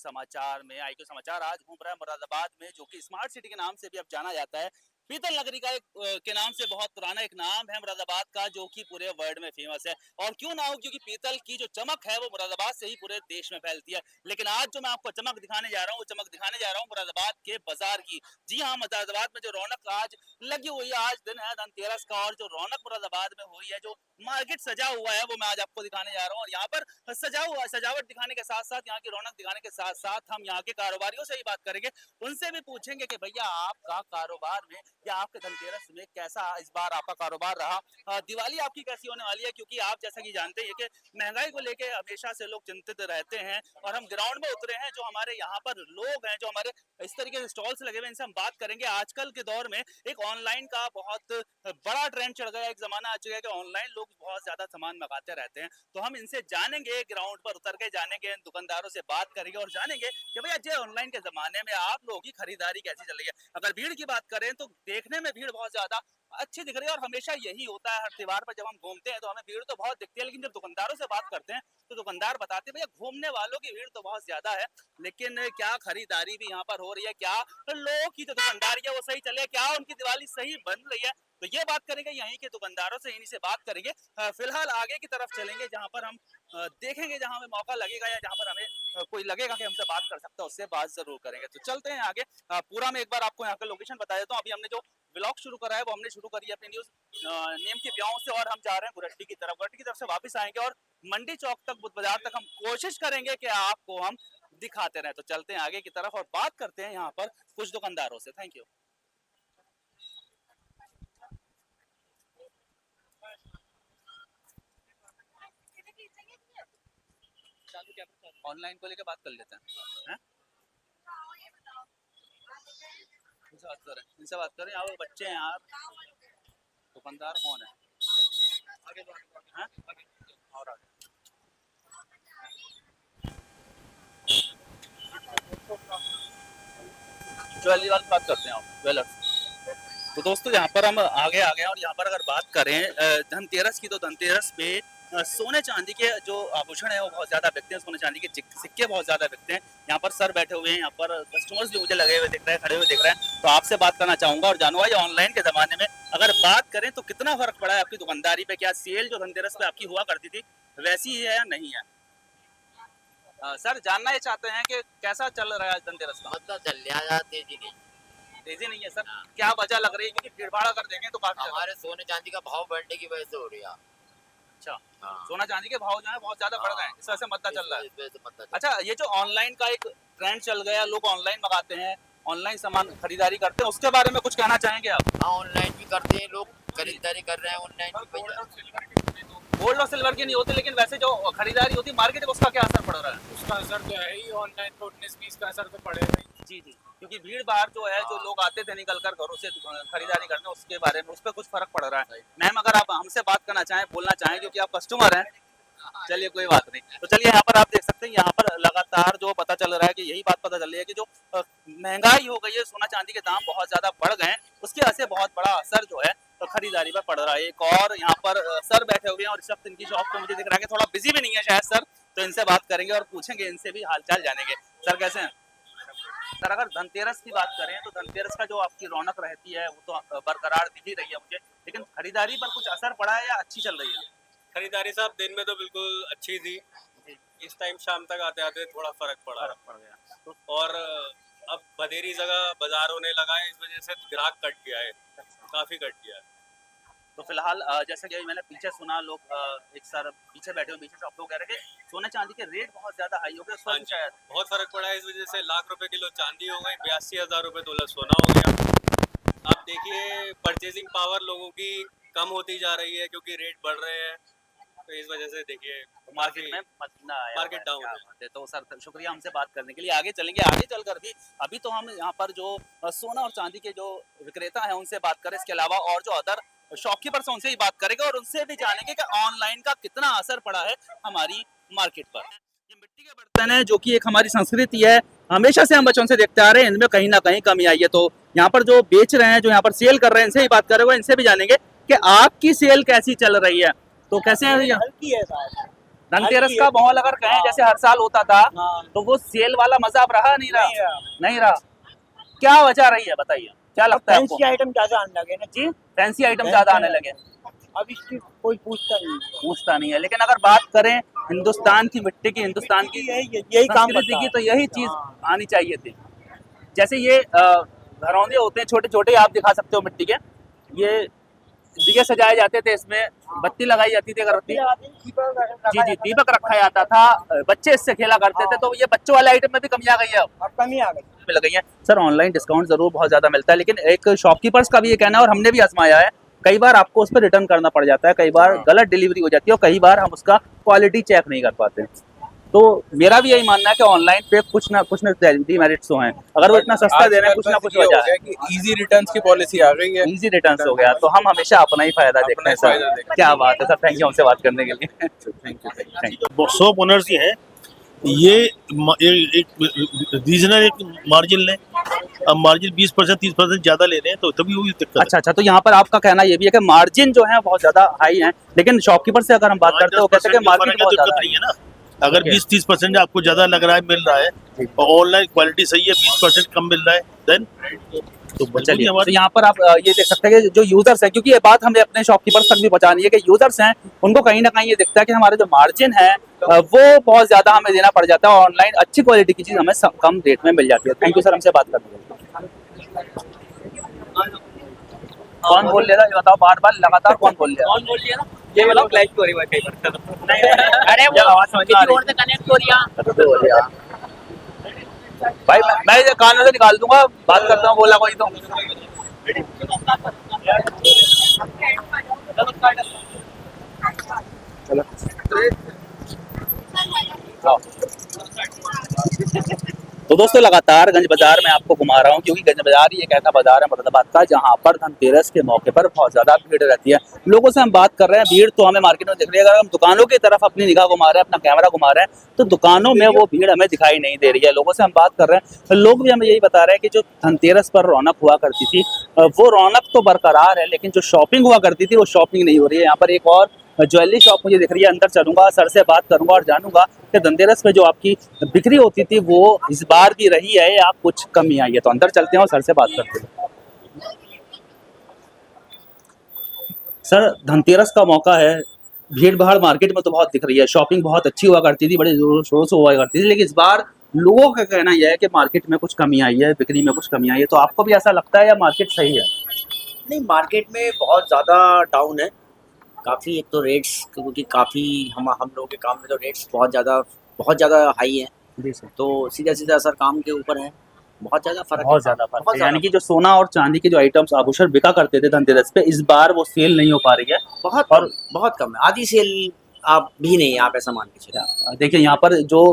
समाचार में। आईक्यू समाचार आज घूम रहा है मुरादाबाद में, जो कि स्मार्ट सिटी के नाम से भी अब जाना जाता है। पीतल नगरी का के नाम से बहुत पुराना एक नाम है मुरादाबाद का, जो कि पूरे वर्ल्ड में फेमस है। और क्यों ना हो, क्योंकि पीतल की जो चमक है वो मुरादाबाद से ही पूरे देश में फैलती है। लेकिन आज जो मैं आपको चमक दिखाने जा रहा हूँ, वो चमक दिखाने जा रहा हूँ मुरादाबाद के बाजार की। जी हाँ, मुरादाबाद में जो रौनक आज लगी हुई है, आज दिन है धनतेरस का, और जो रौनक मुरादाबाद में हुई है, जो मार्केट सजा हुआ है, वो मैं आज आपको दिखाने जा रहा हूँ। और यहाँ पर सजा हुआ सजावट दिखाने के साथ साथ, यहाँ की रौनक दिखाने के साथ साथ हम यहाँ के कारोबारियों से ही बात करेंगे। उनसे भी पूछेंगे कि भैया आपका कारोबार में या आपके धनतेरस में कैसा इस बार आपका कारोबार रहा। दिवाली आपकी कैसी होने वाली है, क्योंकि आप जैसा कि जानते हैं कि महंगाई को लेके हमेशा से लोग चिंतित रहते हैं। और हम ग्राउंड में उतरे हैं, जो हमारे यहाँ पर लोग हैं, जो हमारे इस तरीके से स्टॉल्स लगे हुए हैं, इनसे हम बात करेंगे। आजकल के दौर में एक ऑनलाइन का बहुत बड़ा ट्रेंड चढ़ गया, एक जमाना आ चुका है कि ऑनलाइन लोग बहुत ज्यादा सामान मंगाते रहते हैं। तो हम इनसे जानेंगे, ग्राउंड पर उतर के जानेंगे, इन दुकानदारों से बात करेंगे और जानेंगे कि भैया जे ऑनलाइन के जमाने में आप लोगों की खरीदारी कैसी चल रही है। अगर भीड़ की बात करें तो देखने में भीड़ बहुत ज्यादा अच्छी दिख रही है, और हमेशा यही होता है, हर त्योहार पर जब हम घूमते हैं तो हमें भीड़ तो बहुत दिखती है। लेकिन जब दुकानदारों से बात करते हैं तो दुकानदार बताते हैं भैया घूमने वालों की भीड़ तो बहुत ज्यादा है, लेकिन क्या खरीदारी भी यहाँ पर हो रही है, क्या लोगों की जो दुकानदारी है वो सही चले, क्या उनकी दिवाली सही बन रही है। तो ये बात करेंगे यहीं के दुकानदारों से, इन्हीं से बात करेंगे। फिलहाल आगे की तरफ चलेंगे, जहाँ पर हम देखेंगे, जहाँ हमें मौका लगेगा या जहाँ पर हमें कोई लगेगा कि हमसे बात कर सकता है, उससे बात जरूर करेंगे। तो चलते हैं आगे। पूरा मैं एक बार आपको यहाँ का लोकेशन बता देता हूँ। अभी हमने जो ब्लॉग शुरू करा है वो हमने शुरू करी है अपनी न्यूज नेम के ब्याह से, और हम जा रहे हैं गुरट्टी की तरफ। गुरट्टी की तरफ से वापस आएंगे और मंडी चौक तक, बुद्ध बाजार तक हम कोशिश करेंगे कि आपको हम दिखाते रहे। तो चलते हैं आगे की तरफ और बात करते हैं यहाँ पर कुछ दुकानदारों से। Thank you. ऑनलाइन को लेकर बात कर लेते हैं। इनसे बात करें, इनसे बात करें। यहाँ बच्चे हैं यार, दुकानदार कौन है? हैं? और आगे ज्वेलरी वाली बात करते हैं, आप ज्वेलर्स। तो दोस्तों यहाँ पर हम आगे आ गए हैं, और यहाँ पर अगर बात करें धनतेरस की, तो धनतेरस पे सोने चांदी के जो आभूषण है वो बहुत ज्यादा बिकते हैं। सोने चांदी के सिक्के बहुत ज्यादा बिकते हैं। यहाँ पर सर बैठे हुए हैं, यहाँ पर कस्टमर्स भी मुझे लगे हुए दिख रहे हैं, खड़े हुए दिख रहे हैं। तो आपसे बात करना चाहूंगा और जानूंगा, ये ऑनलाइन के जमाने में अगर बात करें तो कितना फर्क पड़ा है आपकी दुकानदारी पे? क्या सेल जो धनतेरस पे आपकी हुआ करती थी वैसी ही है या नहीं है? सर जानना ये चाहते हैं कि कैसा चल रहा है आज धनतेरस का? मतलब चल रहा तेजी नहीं। तेजी नहीं है सर? क्या वजह लग रही है? क्योंकि भीड़ भाड़ अगर देखें तो काफी हमारे सोने चांदी का भाव बढ़ने की वजह से हो रही है। अच्छा, हाँ। सोना चांदी के भाव जो है बहुत ज्यादा बढ़ गए हैं, इस वजह से मुद्दा चल रहा है। इस वजह से मुद्दा अच्छा, ये जो ऑनलाइन का एक ट्रेंड चल गया, लोग ऑनलाइन मंगाते हैं, ऑनलाइन सामान खरीदारी करते हैं, उसके बारे में कुछ कहना चाहेंगे आप? हाँ, ऑनलाइन भी करते हैं लोग, खरीदारी कर रहे हैं ऑनलाइन भी। गोल्ड और सिल्वर की नहीं होती, लेकिन वैसे जो खरीदारी होती है मार्केट में, उसका क्या असर पड़ रहा है? उसका असर तो है ही, ऑनलाइन पे 19-20 का असर तो पड़ेगा ही। जी जी, क्योंकि भीड़ भाड़ जो है, जो लोग आते थे निकल कर घरों से खरीदारी करने, उसके बारे में, उस पर कुछ फर्क पड़ रहा है। मैम अगर आप हमसे बात करना चाहें, बोलना चाहें, क्योंकि आप कस्टमर हैं। चलिए कोई बात नहीं। तो चलिए यहाँ पर आप देख सकते हैं, यहाँ पर लगातार जो पता चल रहा है कि यही बात पता चल रही है कि जो महंगाई हो गई है, सोना चांदी के दाम बहुत ज्यादा बढ़ गए हैं, उसकी वजह से बहुत बड़ा असर जो है तो खरीदारी पर पड़ रहा है। एक और यहाँ पर सर बैठे हुए हैं, और इस वक्त इनकी शॉप पे मुझे दिख रहा है कि थोड़ा बिजी भी नहीं है शायद सर, तो इनसे बात करेंगे और पूछेंगे, इनसे भी हालचाल जानेंगे। सर कैसे हैं? सर अगर धनतेरस की बात करें तो धनतेरस का जो आपकी रौनक रहती है वो तो बरकरार दिख ही रही है मुझे, लेकिन खरीदारी पर कुछ असर पड़ा है या अच्छी चल रही है? खरीदारी साहब दिन में तो बिल्कुल अच्छी थी, इस टाइम शाम तक आते आते थोड़ा फर्क पड़ा। पड़ गया तो और अब बधेरी जगह बाजार होने लगा है, इस वजह से ग्राहक कट गया है, काफी कट गया है। तो फिलहाल जैसे कि अभी मैंने पीछे सुना, लोग एक सर पीछे बैठे हुए, पीछे शॉप लोग कह रहे थे सोने चांदी के रेट बहुत ज्यादा हाई हो गए, उस हाँ वजह जी, से शायद। बहुत फर्क पड़ा है, इस वजह से लाख रुपए किलो चांदी हो गई, 82,000 रुपए तोला सोना हो गया। आप देखिए परचेजिंग पावर लोगों की कम होती जा रही है, क्योंकि रेट बढ़ रहे हैं, तो इस वजह से देखिए मार्केट में मसला आया मार्केट हुआ है। डाउन क्या है। बात है। तो सर शुक्रिया हमसे बात करने के लिए। आगे चलेंगे, आगे चलकर भी अभी तो हम यहाँ पर जो सोना और चांदी के जो विक्रेता हैं उनसे बात करें, इसके अलावा और जो अदर शॉपकीपर्स हैं उनसे ही बात करेंगे, और उनसे भी जानेंगे कि ऑनलाइन का कितना असर पड़ा है हमारी मार्केट पर। ये मिट्टी के बर्तन है, जो कि एक हमारी संस्कृति है, हमेशा से हम बचपन से देखते आ रहे हैं, इनमें कहीं ना कहीं कमी आई है। तो यहाँ पर जो बेच रहे हैं, जो यहाँ पर सेल कर रहे हैं, इनसे ही बात करेंगे, इनसे भी जानेंगे कि आपकी सेल कैसी चल रही है। तो कैसे है भैया? हल्की है साहब। धनतेरस का माहौल अगर कहें जैसे हर साल होता था हाँ। तो वो सेल वाला मजा अब रहा नहीं नहीं रहा, रहा। नहीं रहा। क्या वजह रही है बताइए, क्या लगता है आपको? फैंसी आइटम ज्यादा आने लगे ना जी, फैंसी आइटम ज्यादा आने लगे, अब इसकी कोई पूछता नहीं। पूछता नहीं है। लेकिन अगर बात करें हिंदुस्तान की मिट्टी की, हिंदुस्तान की यही काम संस्कृति करता की, है। तो यही चीज हाँ। आनी चाहिए थी। जैसे ये घरौंदे होते हैं छोटे छोटे, आप दिखा सकते हो मिट्टी के, ये दिए सजाए जाते थे, इसमें बत्ती लगाई जाती थी, अगरबत्ती। जी जी, दीपक रखा जाता था, बच्चे इससे खेला करते थे। तो ये बच्चों वाले आइटम में भी कमी आ गई है अब। कमी आ गई। में लग गई है। सर ऑनलाइन डिस्काउंट जरूर बहुत ज्यादा मिलता है, लेकिन एक शॉपकीपर्स का भी ये कहना है, और हमने भी आजमाया है, कई बार आपको उस पर रिटर्न करना पड़ जाता है, कई बार गलत डिलीवरी हो जाती है, और कई बार हम उसका क्वालिटी चेक नहीं कर पाते। तो मेरा भी यही मानना है कि ऑनलाइन पे कुछ ना डिमेरिट्स तो हैं। अगर वो इतना सस्ता दे रहे हैं, कुछ ना कुछ वजह है। इजी रिटर्न्स की पॉलिसी आ गई है, इजी रिटर्न्स हो गया, तो हम हमेशा अपना ही फायदा देखते हैं फायदा सर। देखते हैं। क्या बात है सर, थैंक यू हमसे बात करने के लिए। Thank you. शॉप ओनर्स ही हैं ये एक रीजनल एक मार्जिन लें। अब मार्जिन 20% 30% ज्यादा ले रहे हैं तो तभी वही दिक्कत है। अच्छा अच्छा, तो यहाँ पर आपका कहना ये भी है कि मार्जिन जो है बहुत ज्यादा हाई है, लेकिन शॉपकीपर से अगर हम बात करते हैं वो कहते हैं कि मार्केट बहुत ज्यादा नहीं है ना। अगर 20-30% आपको ज्यादा लग रहा है, मिल रहा है और ऑनलाइन क्वालिटी सही है, 20% कम मिल रहा है, देन तो चलिए। मजबूरी तो हमारी। यहाँ पर आप ये देख सकते हैं कि जो यूजर्स हैं, क्योंकि ये बात हमें अपने शॉपकीपर्स तक भी पहुंचानी है कि यूजर्स हैं उनको कहीं ना कहीं ये दिखता है कि हमारे जो मार्जिन है वो बहुत ज्यादा हमें देना पड़ जाता है, ऑनलाइन अच्छी क्वालिटी की चीज हमें कम रेट में मिल जाती है। थैंक यू सर हमसे बात करने के लिए। कौन बोल ले रहा है ये बताओ, बार बार लगातार कौन बोल रहा है? बोल दिया ना, ये वाला फ्लैश हो रही है कई बार। अरे वो आवाज समझ में आ रही है। से कनेक्ट हो रही है। भाई मैं ये कानों से निकाल दूंगा, बात करता हूँ, बोला कोई तो। चलो तो दोस्तों लगातार गंज बाजार में आपको घुमा रहा हूँ, क्योंकि गंज बाजार ही एक ऐसा बाजार है मुरादाबाद का जहाँ पर धनतेरस के मौके पर बहुत ज्यादा भीड़ रहती है। लोगों से हम बात कर रहे हैं, भीड़ तो हमें मार्केट में दिख रही है। अगर हम दुकानों की तरफ अपनी निगाह घुमा रहे हैं, अपना कैमरा घुमा रहे हैं, तो दुकानों में वो भीड़ हमें दिखाई नहीं दे रही है। लोगों से हम बात कर रहे हैं, लोग भी हमें यही बता रहे हैं कि जो धनतेरस पर रौनक हुआ करती थी वो रौनक तो बरकरार है, लेकिन जो शॉपिंग हुआ करती थी वो शॉपिंग नहीं हो रही है। यहाँ पर एक और ज्वेलरी शॉप मुझे दिख रही है, अंदर चलूंगा, सर से बात करूंगा और जानूंगा कि धनतेरस पे जो आपकी बिक्री होती थी वो इस बार भी रही है या कुछ कमी आई है। तो अंदर चलते हैं और सर से बात करते हैं। सर धनतेरस का मौका है, भीड़ भाड़ मार्केट में तो बहुत दिख रही है, शॉपिंग बहुत अच्छी हुआ करती थी, बड़े जोर शोर से हुआ करती थी, लेकिन इस बार लोगों का कहना यह है कि मार्केट में कुछ कमी आई है, बिक्री में कुछ कमी आई है। तो आपको भी ऐसा लगता है या मार्केट सही है? नहीं, मार्केट में बहुत ज़्यादा डाउन है काफ़ी। एक तो रेट्स, क्योंकि काफ़ी हम लोगों के काम में तो रेट्स बहुत ज़्यादा हाई है, जी सर। तो सीधा सीधा असर काम के ऊपर है। बहुत ज़्यादा फर्क बहुत ज्यादा फर्क है। यानी कि जो सोना और चांदी के जो आइटम्स आभूषण बिका करते थे धनतेरस पे, इस बार वो सेल नहीं हो पा रही है। बहुत कम है, आधी सेल आप भी नहीं, आप ऐसा मान के चलिए। देखिए यहाँ पर जो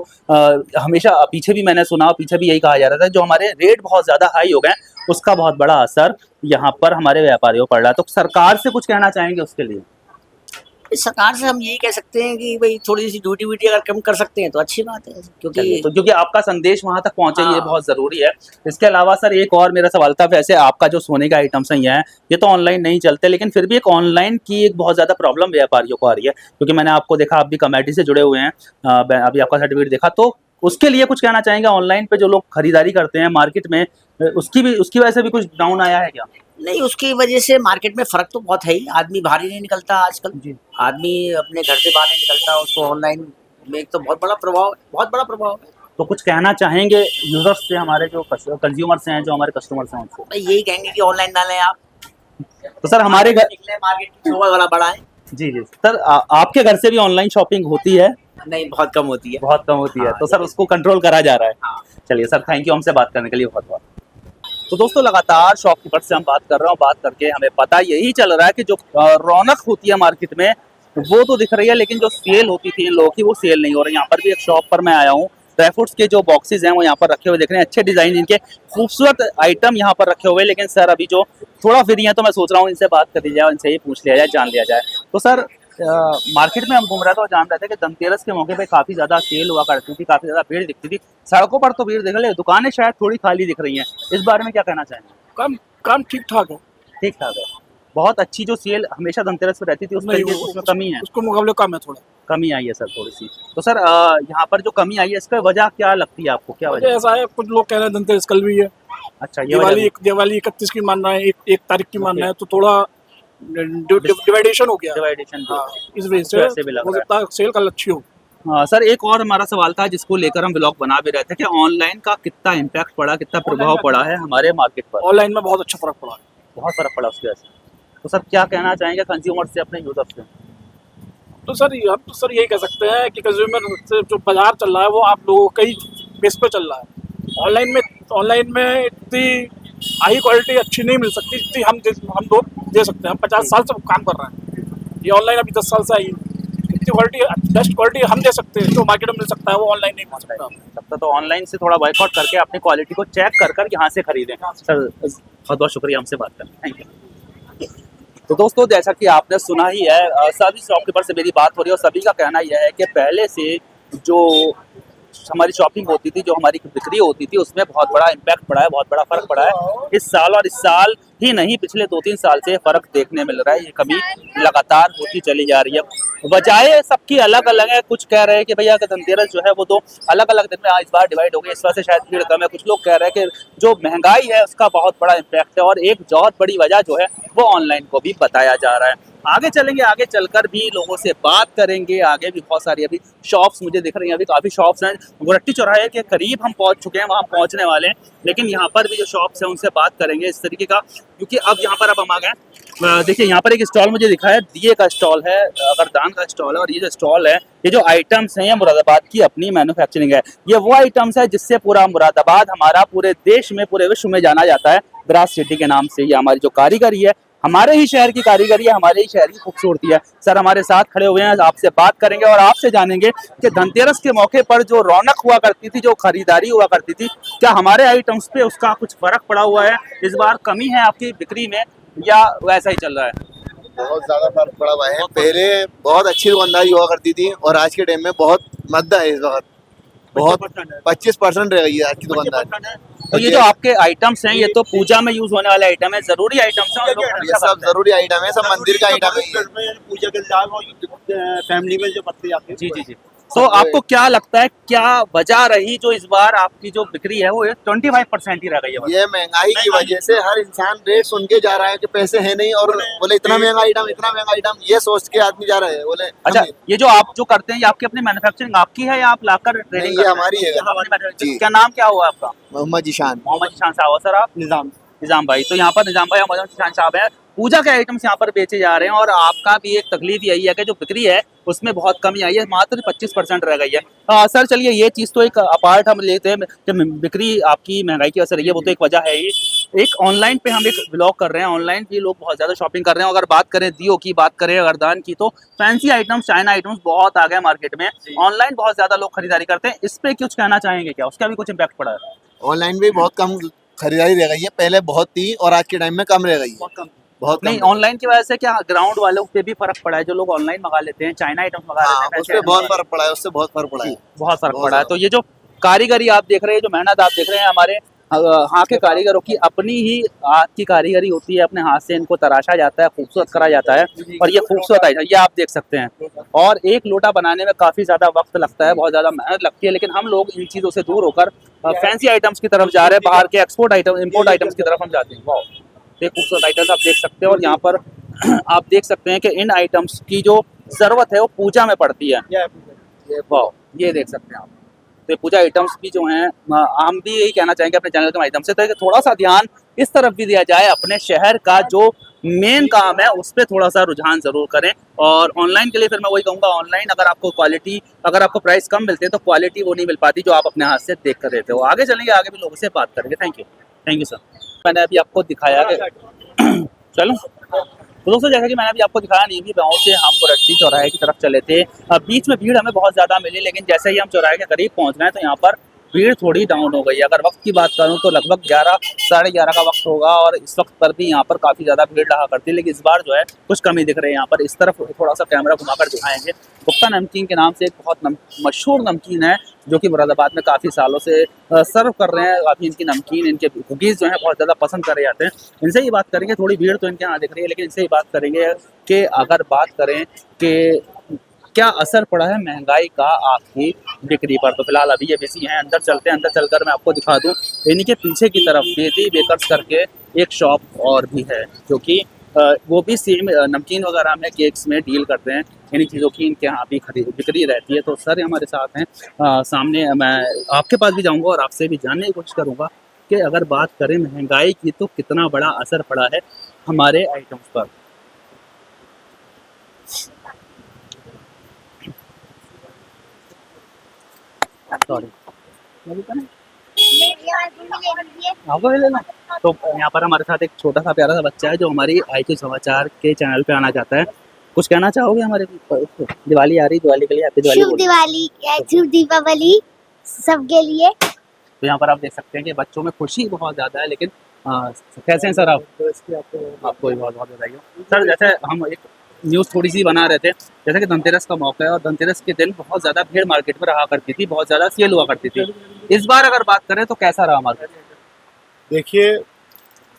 हमेशा पीछे भी मैंने सुना, पीछे भी यही कहा जा रहा था, जो हमारे रेट बहुत ज्यादा हाई हो गए उसका बहुत बड़ा असर यहाँ पर हमारे व्यापारियों पर रहा है। तो सरकार से कुछ कहना चाहेंगे उसके लिए? सरकार से हम यही कह सकते हैं कि भाई थोड़ी सी ड्यूटी व्यूटी अगर कम कर सकते हैं तो अच्छी बात है, क्योंकि तो क्योंकि आपका संदेश वहां तक पहुंचे ये हाँ। बहुत जरूरी है। इसके अलावा सर एक और मेरा सवाल था, वैसे आपका जो सोने का आइटम्स हैं ये तो ऑनलाइन नहीं चलते, लेकिन फिर भी एक ऑनलाइन की एक बहुत ज्यादा प्रॉब्लम व्यापारियों को आ रही है, क्योंकि मैंने आपको देखा आप भी कमेटी से जुड़े हुए हैं, अभी आपका सर्टिफिकेट देखा, तो उसके लिए कुछ कहना चाहेंगे? ऑनलाइन पे जो लोग खरीदारी करते हैं मार्केट में, उसकी वजह से भी कुछ डाउन आया है क्या? नहीं, उसकी वजह से मार्केट में फर्क तो बहुत है ही। आदमी बाहर ही नहीं निकलता आजकल जी। आदमी अपने घर से बाहर नहीं निकलता, उसको ऑनलाइन में एक तो बहुत बड़ा प्रभाव है। तो कुछ कहना चाहेंगे यूजर्स से, हमारे जो कंज्यूमर्स हैं, जो हमारे कस्टमर्स हैं उनको? भाई यही कहेंगे कि ऑनलाइन ना लें आप, तो सर हमारे घर निकले मार्केट की शोभा वाला बड़ा है। जी जी सर, आपके घर से भी ऑनलाइन शॉपिंग होती है? नहीं, बहुत कम होती है। बहुत कम होती है। हाँ, तो सर उसको कंट्रोल करा जा रहा है। हाँ। चलिए सर, थैंक यू हमसे बात करने के लिए बहुत बहुत। तो दोस्तों लगातार शॉपकीपर से हम बात कर रहे हैं, बात करके हमें पता यही चल रहा है कि जो रौनक होती है मार्केट में वो तो दिख रही है, लेकिन जो सेल होती थी इन लोगों की वो सेल नहीं हो रही। यहाँ पर भी एक शॉप पर मैं आया हूँ, ड्राई फ्रूट्स के जो बॉक्सेस हैं वो यहाँ पर रखे हुए देख रहे हैं, अच्छे डिजाइन इनके, खूबसूरत आइटम यहाँ पर रखे हुए। लेकिन सर अभी जो थोड़ा फ्री है तो मैं सोच रहा हूँ इनसे बात कर ली जाए, इनसे ही पूछ लिया जाए, जान लिया जाए। तो सर मार्केट में हम घूम रहे थे और जान रहे थे कि धनतेरस के मौके पे काफी ज्यादा सेल हुआ करती थी, काफी ज्यादा भीड़ दिखती थी, सड़कों पर तो भीड़ दिख रही है, दुकानें शायद थोड़ी खाली दिख रही हैं। इस बारे में क्या कहना चाहेंगे? काम ठीक ठाक है। ठीक ठाक है। बहुत अच्छी जो सेल हमेशा धनतेरस पे रहती थी उसमें कमी है, उसको मुकाबले कम है, थोड़ा कमी आई है सर थोड़ी सी। तो सर यहाँ पर जो कमी आई है इसका वजह क्या लगती है आपको, क्या मुझे वजह? ऐसा है, कुछ लोग कह रहे हैं धनतेरस कल भी है, अच्छा ये वजह दिवाली 31 की मान रहा है, एक तारीख की मान रहा है, तो थोड़ा डिवाइडेशन हो गया। डिवाइडेशन हाँ, इस वजह तो ऐसे भी से लग हो रहा है। सकता है सेल कल अच्छी हो। हाँ सर, एक और हमारा सवाल था जिसको लेकर हम ब्लॉग बना भी रहे थे कि ऑनलाइन का कितना इम्पैक्ट पड़ा, कितना प्रभाव पड़ा है हमारे मार्केट पर? ऑनलाइन में बहुत अच्छा फर्क पड़ा है। बहुत फर्क पड़ा उसकी वजह से। तो सर क्या कहना चाहेंगे कंज्यूमर से, अपने यूजर से? तो सर हम तो सर यही कह सकते हैं कि कंज्यूमर से जो बाजार चल रहा है वो आप लोगों कई बेस पे चल रहा है। ऑनलाइन में इतनी हाई क्वालिटी अच्छी नहीं मिल सकती जितनी हम लोग दे सकते हैं। हम 50 साल से काम कर रहे हैं, ये ऑनलाइन अभी 10 साल से आई है। इतनी क्वालिटी, बेस्ट क्वालिटी हम दे सकते हैं जो मार्केट में मिल सकता है वो ऑनलाइन नहीं मिल सकता। तब तो ऑनलाइन से थोड़ा बॉयकॉट करके अपनी क्वालिटी को चेक कर यहाँ से खरीदें। सर बहुत बहुत शुक्रिया हमसे बात करने, थैंक यू। तो दोस्तों जैसा कि आपने सुना ही है, सभी शॉपकीपर से मेरी बात हो रही है और सभी का कहना यह है कि पहले से जो हमारी शॉपिंग होती थी, जो हमारी बिक्री होती थी, उसमें बहुत बड़ा इम्पैक्ट पड़ा है, बहुत बड़ा फर्क पड़ा है इस साल। और इस साल ही नहीं, पिछले 2-3 साल से फर्क देखने मिल रहा है। ये कमी लगातार होती चली जा रही है। वजह सबकी अलग अलग है। कुछ कह रहे हैं कि भैया धनतेरस जो है वो तो अलग अलग दिन में इस बार डिवाइड हो गई, इस वजह से शायद भीड़ कम है। कुछ लोग कह रहे हैं कि जो महंगाई है उसका बहुत बड़ा इम्पैक्ट है। और एक बहुत बड़ी वजह जो है वो ऑनलाइन को भी बताया जा रहा है। आगे चलेंगे, आगे चलकर भी लोगों से बात करेंगे। आगे भी बहुत सारी अभी शॉप्स मुझे दिख रही हैं, अभी काफ़ी शॉप्स हैं। गोरट्टी चौराहे के करीब हम पहुंच चुके हैं, वहां पहुंचने वाले हैं। लेकिन यहाँ पर भी जो शॉप्स हैं उनसे बात करेंगे इस तरीके का, क्योंकि अब यहाँ पर हम आ गए। देखिए यहाँ पर एक स्टॉल मुझे दिखा है, दिए का स्टॉल है, अगरदान का स्टॉल है। और ये जो स्टॉल है, ये जो आइटम्स हैं, ये मुरादाबाद की अपनी मैन्युफैक्चरिंग है। ये वो आइटम्स है जिससे पूरा मुरादाबाद हमारा पूरे देश में, पूरे विश्व में जाना जाता है, ब्रास सिटी के नाम से। ये हमारी जो कारीगरी है, हमारे ही शहर की कारीगरी है, हमारे ही शहर की खूबसूरती है। सर हमारे साथ खड़े हुए हैं, आपसे बात करेंगे और आपसे जानेंगे कि धनतेरस के मौके पर जो रौनक हुआ करती थी, जो खरीदारी हुआ करती थी, क्या हमारे आइटम्स पे उसका कुछ फर्क पड़ा हुआ है? इस बार कमी है आपकी बिक्री में या वैसा ही चल रहा है? बहुत ज्यादा फर्क पड़ा हुआ है। पहले बहुत अच्छी दुकानदारी हुआ करती थी और आज के टाइम में बहुत मद्दा है। इस वक्त बहुत 25% रह गई है आज की दुकानदारी। तो ये जो आपके आइटम्स हैं, ये तो पूजा में यूज होने वाले आइटम है, जरूरी आइटम्स हैं। ये सब जरूरी आइटम है, सब मंदिर का आइटम है। पूजा के लिए फैमिली में जो पत्ते आते हैं। जी जी जी। तो आपको क्या लगता है, क्या वजह रही जो इस बार आपकी जो बिक्री है वो 25% ही रह गई है? ये महंगाई की वजह से हर इंसान रेट सुन के जा रहा है कि पैसे है नहीं, और बोले इतना महंगा आइटम, इतना महंगा आइटम, ये सोच के आदमी जा रहा है। बोले अच्छा, ये जो आप जो करते हैं, ये आपकी अपनी मैन्युफैक्चरिंग आपकी है या आप लाकर ट्रेडिंग? ये हमारी है जी। क्या नाम क्या हुआ आपका? मोहम्मद जीशान। मोहम्मद जीशान साहब। सर आप? निजाम भाई। तो यहाँ पर निजाम भाई, मोहम्मद जीशान साहब हैं। पूजा के आइटम्स यहाँ पर बेचे जा रहे हैं और आपका भी एक तकलीफ यही है कि जो बिक्री है उसमें बहुत कमी आई है, मात्र 25% रह गई है। सर चलिए, ये चीज़ तो एक अपार्ट हम लेते हैं कि बिक्री आपकी महंगाई की वजह से रही है, वो तो एक वजह है ही। एक ऑनलाइन पे हम एक ब्लॉग कर रहे हैं, ऑनलाइन भी लोग बहुत ज़्यादा शॉपिंग कर रहे हैं। अगर बात करें दियो की, बात करें अगरदान की, तो फैंसी आइटम्स, चाइना आइटम्स बहुत आ गए मार्केट में। ऑनलाइन बहुत ज़्यादा लोग खरीदारी करते हैं, इस पर कुछ कहना चाहेंगे क्या? उसका भी कुछ इम्पैक्ट पड़ा है? ऑनलाइन भी बहुत कम खरीदारी रह गई है, पहले बहुत थी और आज के टाइम में कम रह गई है। बहुत नहीं, ऑनलाइन की वजह से क्या ग्राउंड वालों पे भी फर्क पड़ा है? जो लोग ऑनलाइन मंगा लेते हैं, चाइना आइटम्स मंगा लेते हैं, उससे बहुत फर्क पड़ा है, उससे बहुत फर्क पड़ा है, बहुत फर्क पड़ा है। तो ये जो कारीगरी आप देख रहे हैं, जो मेहनत आप देख रहे हैं, हमारे हाथ के कारीगरों की अपनी ही हाथ की कारीगरी होती है। अपने हाथ से इनको तराशा जाता है, खूबसूरत करा जाता है। और ये खूबसूरत आइटम ये आप देख सकते हैं। और एक लोटा बनाने में काफ़ी ज़्यादा वक्त लगता है, बहुत ज़्यादा मेहनत लगती है। लेकिन हम लोग इन चीज़ों से दूर होकर फैंसी आइटम्स की तरफ जा रहे हैं, बाहर के एक्सपोर्ट आइटम, इम्पोर्ट आइटम्स की तरफ हम जाते हैं। वाह, ये खूबसूरत आइटम्स आप देख सकते हैं। और यहाँ पर आप देख सकते हैं कि इन आइटम्स की जो ज़रूरत है वो पूजा में पड़ती है। वाह, ये देख सकते हैं आप। तो पूजा आइटम्स भी जो हैं, हम भी यही कहना चाहेंगे अपने चैनल के माध्यम से, तो थोड़ा सा ध्यान इस तरफ भी दिया जाए। अपने शहर का जो मेन काम है उस पर थोड़ा सा रुझान ज़रूर करें। और ऑनलाइन के लिए फिर मैं वही कहूँगा, ऑनलाइन अगर आपको क्वालिटी, अगर आपको प्राइस कम मिलते हैं तो क्वालिटी वो नहीं मिल पाती जो आप अपने हाथ से देख कर देते हो। आगे चलेंगे, आगे भी लोगों से बात करेंगे। Thank you sir. मैंने अभी आपको दिखाया कि चलो तो दोस्तों, जैसा कि मैंने अभी आपको दिखाया, नीवी गांव से हम गोरट्टी चौराहे की तरफ चले थे। बीच में भीड़ हमें बहुत ज़्यादा मिली, लेकिन जैसे ही हम चौराहे के करीब पहुंच गए तो यहाँ पर भीड़ थोड़ी डाउन हो गई। अगर वक्त की बात करूँ तो लगभग 11 साढ़े 11 का वक्त होगा और इस वक्त पर भी यहाँ पर काफ़ी ज़्यादा भीड़ रहा करती है। लेकिन इस बार जो है कुछ कमी दिख रही है यहाँ पर। इस तरफ थोड़ा सा कैमरा घुमाकर दिखाएंगे। गुप्ता नमकीन के नाम से एक बहुत मशहूर नमकीन है जो कि मुरादाबाद में काफ़ी सालों से सर्व कर रहे हैं। काफ़ी इनकी नमकीन, इनके कुकीज़ जो हैं बहुत ज़्यादा पसंद करे जाते हैं। इनसे ही बात करेंगे। थोड़ी भीड़ तो इनके यहाँ दिख रही है, लेकिन इनसे ही बात करेंगे कि अगर बात करें कि क्या असर पड़ा है महंगाई का आपकी बिक्री पर। तो फिलहाल अभी ये बिजी हैं, अंदर चलते हैं, अंदर चलकर मैं आपको दिखा दूं इन्हीं के पीछे की तरफ बेदी बेकर्स करके एक शॉप और भी है जो कि वो भी सेम नमकीन वगैरह में, केक्स में डील करते हैं, इन्हीं चीज़ों की इनके यहाँ भी बिक्री रहती है। तो सर हमारे साथ हैं, सामने मैं आपके पास भी जाऊँगा और आपसे भी जानने की कोशिश करूँगा कि अगर बात करें महंगाई की तो कितना बड़ा असर पड़ा है हमारे आइटम्स पर। सॉरी आपको भी लेना। तो यहाँ पर हमारे साथ एक छोटा सा प्यारा सा बच्चा है जो हमारी IQ समाचार के चैनल पे आना चाहता है। कुछ कहना चाहोगे हमारे दिवाली आ रही, दिवाली के लिए हैप्पी दिवाली। शुभ दिवाली, शुभ दीपावली सबके लिए। तो यहाँ पर आप देख सकते हैं कि बच्चों में खुशी बहुत ज़्यादा है, लेकिन कैसे हैं सर आप? आपको भी बहुत बहुत बधाई हो सर। जैसे हम एक न्यूज़ थोड़ी सी बना रहे थे, जैसे कि धनतेरस का मौका है और धनतेरस के दिन बहुत ज़्यादा भीड़ मार्केट में रहा करती थी, बहुत ज़्यादा सेल हुआ करती थी। इस बार अगर बात करें तो कैसा रहा मार्केट? देखिए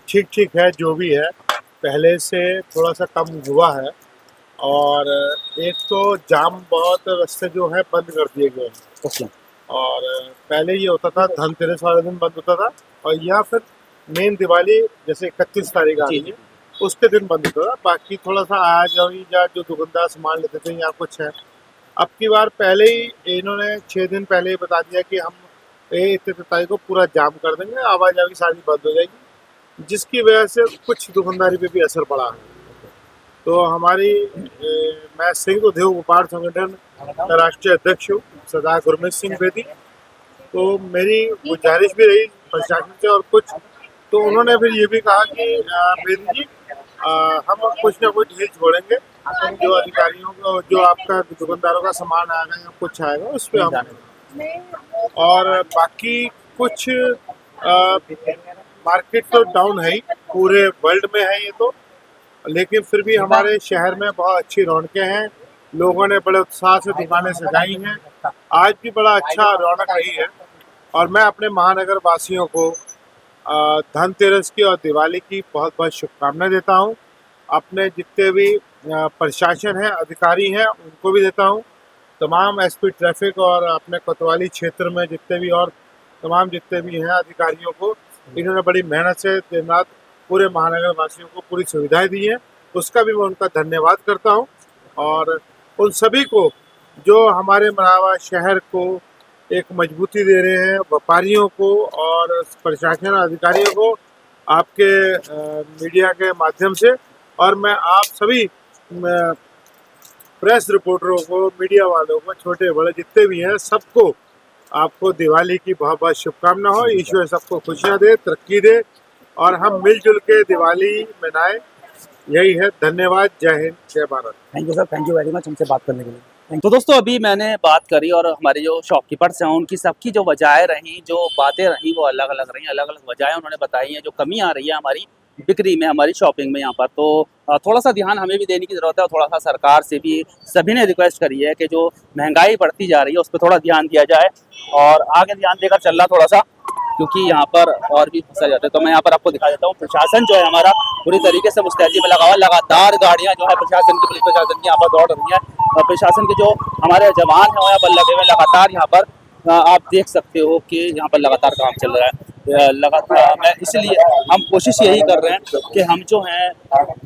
ठीक ठीक है, जो भी है पहले से थोड़ा सा कम हुआ है। और एक तो जाम बहुत रास्ते जो है बंद कर दिए गए हैं। ओके। और पहले ये होता था धनतेरस वाले दिन बंद होता था, और या फिर मेन दिवाली जैसे 31 तारीख आ रही है उसके दिन बंद होता था। बाकी थोड़ा सा आ जाओ या जो दुकानदार सामान लेते थे या कुछ है, अब की बार पहले ही इन्होंने 6 दिन पहले ही बता दिया कि हम 31 तारीख को पूरा जाम कर देंगे, आवाजाही सारी बंद हो जाएगी, जिसकी वजह से कुछ दुकानदारी पे भी असर पड़ा है। तो हमारी मैं सिंह उद्योग व्यापार संगठन का राष्ट्रीय अध्यक्ष हूँ सरदार गुरमीत सिंह बेदी। तो मेरी गुजारिश भी रही प्रशासन से, और कुछ तो उन्होंने फिर ये भी कहा कि बेदी जी हम कुछ ना कुछ ढील छोड़ेंगे, जो अधिकारियों को जो आपका दुकानदारों का सामान आएगा या कुछ आएगा उस पर हम। और बाकी कुछ मार्केट तो डाउन है ही, पूरे वर्ल्ड में है ये तो, लेकिन फिर भी हमारे शहर में बहुत अच्छी रौनकें हैं। लोगों ने बड़े उत्साह से दुकानें सजाई हैं, आज भी बड़ा अच्छा रौनक रही है। और मैं अपने महानगर वासियों को धनतेरस की और दिवाली की बहुत बहुत शुभकामनाएं देता हूं। अपने जितने भी प्रशासन है, अधिकारी हैं, उनको भी देता हूं। तमाम SP ट्रैफिक और अपने कोतवाली क्षेत्र में जितने भी और तमाम जितने भी हैं अधिकारियों को, इन्होंने बड़ी मेहनत से दिन रात पूरे महानगर वासियों को पूरी सुविधाएं दी हैं, उसका भी मैं उनका धन्यवाद करता हूं। और उन सभी को जो हमारे मनावा शहर को एक मजबूती दे रहे हैं, व्यापारियों को और प्रशासन अधिकारियों को, आपके मीडिया के माध्यम से, और मैं आप सभी प्रेस रिपोर्टरों को, मीडिया वालों को, छोटे बड़े जितने भी हैं, सबको आपको दिवाली की बहुत बहुत शुभकामना हो। ईश्वर सबको खुशियाँ दे, तरक्की दे, और हम मिलजुल के दिवाली मनाएं। यही है। धन्यवाद। जय हिंद, जय Bharat. Thank you sir, thank you very much हमसे बात करने के लिए। तो दोस्तों अभी मैंने बात करी और हमारे जो शॉपकीपर्स हैं उनकी सबकी जो वजहें रहीं, जो बातें रहीं, वो अलग अलग रहीं, अलग अलग वजहें उन्होंने बताई हैं जो कमी आ रही है हमारी बिक्री में, हमारी शॉपिंग में यहाँ पर। तो थोड़ा सा ध्यान हमें भी देने की ज़रूरत है, और थोड़ा सा सरकार से भी सभी ने रिक्वेस्ट करी है कि जो महंगाई बढ़ती जा रही है उस पर थोड़ा ध्यान दिया जाए, और आगे ध्यान देकर चलना थोड़ा सा, क्योंकि यहाँ पर और भी फंसा जाता है। तो मैं यहाँ पर आपको दिखा देता हूँ, प्रशासन जो है हमारा पूरी तरीके से मुस्तैदी में लगा हुआ, लगातार गाड़ियाँ जो है प्रशासन की, पुलिस प्रशासन की यहाँ पर दौड़ रही हैं, और प्रशासन के जो हमारे जवान हैं यहाँ पर लगे हुए लगातार, यहाँ पर आप देख सकते हो कि यहाँ पर लगातार काम चल रहा है लगातार। मैं इसलिए हम कोशिश यही कर रहे हैं कि हम जो हैं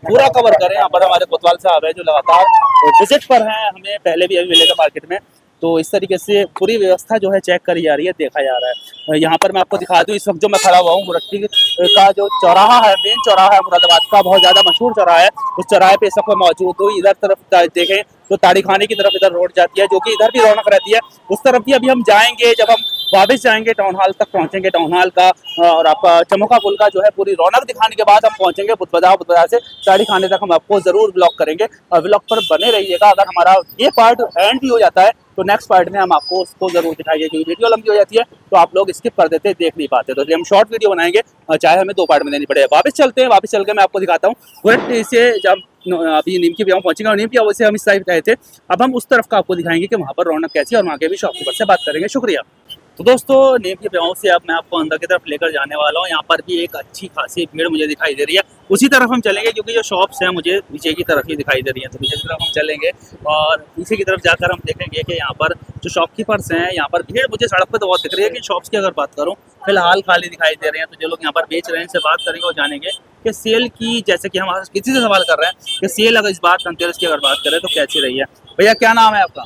पूरा कवर करें। यहाँ पर हमारे कोतवाल साहब हैं जो लगातार विजिट पर हैं, हमें पहले भी अभी मिले थे मार्केट में। तो इस तरीके से पूरी व्यवस्था जो है चेक करी जा रही है, देखा जा रहा है। यहाँ पर मैं आपको दिखा दूँ, इस वक्त जो मैं खड़ा हुआ हूँ, मुरट्टी का जो चौराहा है, मेन चौराहा है मुरादाबाद का, बहुत ज़्यादा मशहूर चौराहा है, उस चौराहे पे इस वक्त मौजूद हूँ। इधर तरफ देखें तो ताड़ी खाने की तरफ इधर रोड जाती है, जो कि इधर भी रौनक रहती है, उस तरफ भी अभी हम जाएंगे। जब हम वापस जाएंगे टाउन हॉल तक पहुंचेंगे, टाउन हॉल का और आपका चमोका पुल का जो है पूरी रौनक दिखाने के बाद हम पहुंचेंगे बुधबाजार से ताड़ी खाने तक। हम आपको जरूर ब्लॉग करेंगे और ब्लॉग पर बने रहिएगा। अगर हमारा ये पार्ट एंड भी हो जाता है तो नेक्स्ट पार्ट में हम आपको उसको जरूर दिखाएंगे, क्योंकि वीडियो लंबी हो जाती है तो आप लोग स्किप कर देते, देख नहीं पाते। तो इसलिए हम शॉर्ट वीडियो बनाएंगे, चाहे हमें 2 पार्ट में देनी पड़े। वापस चलते हैं, वापस चल के मैं आपको दिखाता हूँ गुरट्टी से। जब अभी नीम की बियाह पहुंचेंगे और नीम की से हम इस साइड गए थे, अब हम उस तरफ का आपको दिखाएंगे कि वहाँ पर रौनक कैसी है, और वहाँ के भी शॉपकीपर से बात करेंगे। शुक्रिया। तो दोस्तों नीम के पेड़ों से अब मैं आपको अंदर की तरफ लेकर जाने वाला हूँ। यहाँ पर भी एक अच्छी खासी भीड़ मुझे दिखाई दे रही है। उसी तरफ हम चलेंगे क्योंकि जो शॉप्स हैं मुझे पीछे की तरफ ही दिखाई दे रही हैं। तो पीछे की तरफ हम चलेंगे और पीछे की तरफ जाकर हम देखेंगे कि यहाँ पर जो शॉपकीपर्स हैं, यहाँ पर भीड़ मुझे सड़क पर तो बहुत दिख रही है, लेकिन शॉप्स की अगर बात करूँ फिलहाल खाली दिखाई दे रहे हैं। तो जो लोग यहाँ पर बेच रहे हैं इनसे बात करेंगे और जानेंगे कि सेल की, जैसे कि हम किसी से सवाल कर रहे हैं कि सेल अगर इस बार धनतेरस की अगर बात करें तो कैसी रही है। भैया क्या नाम है आपका?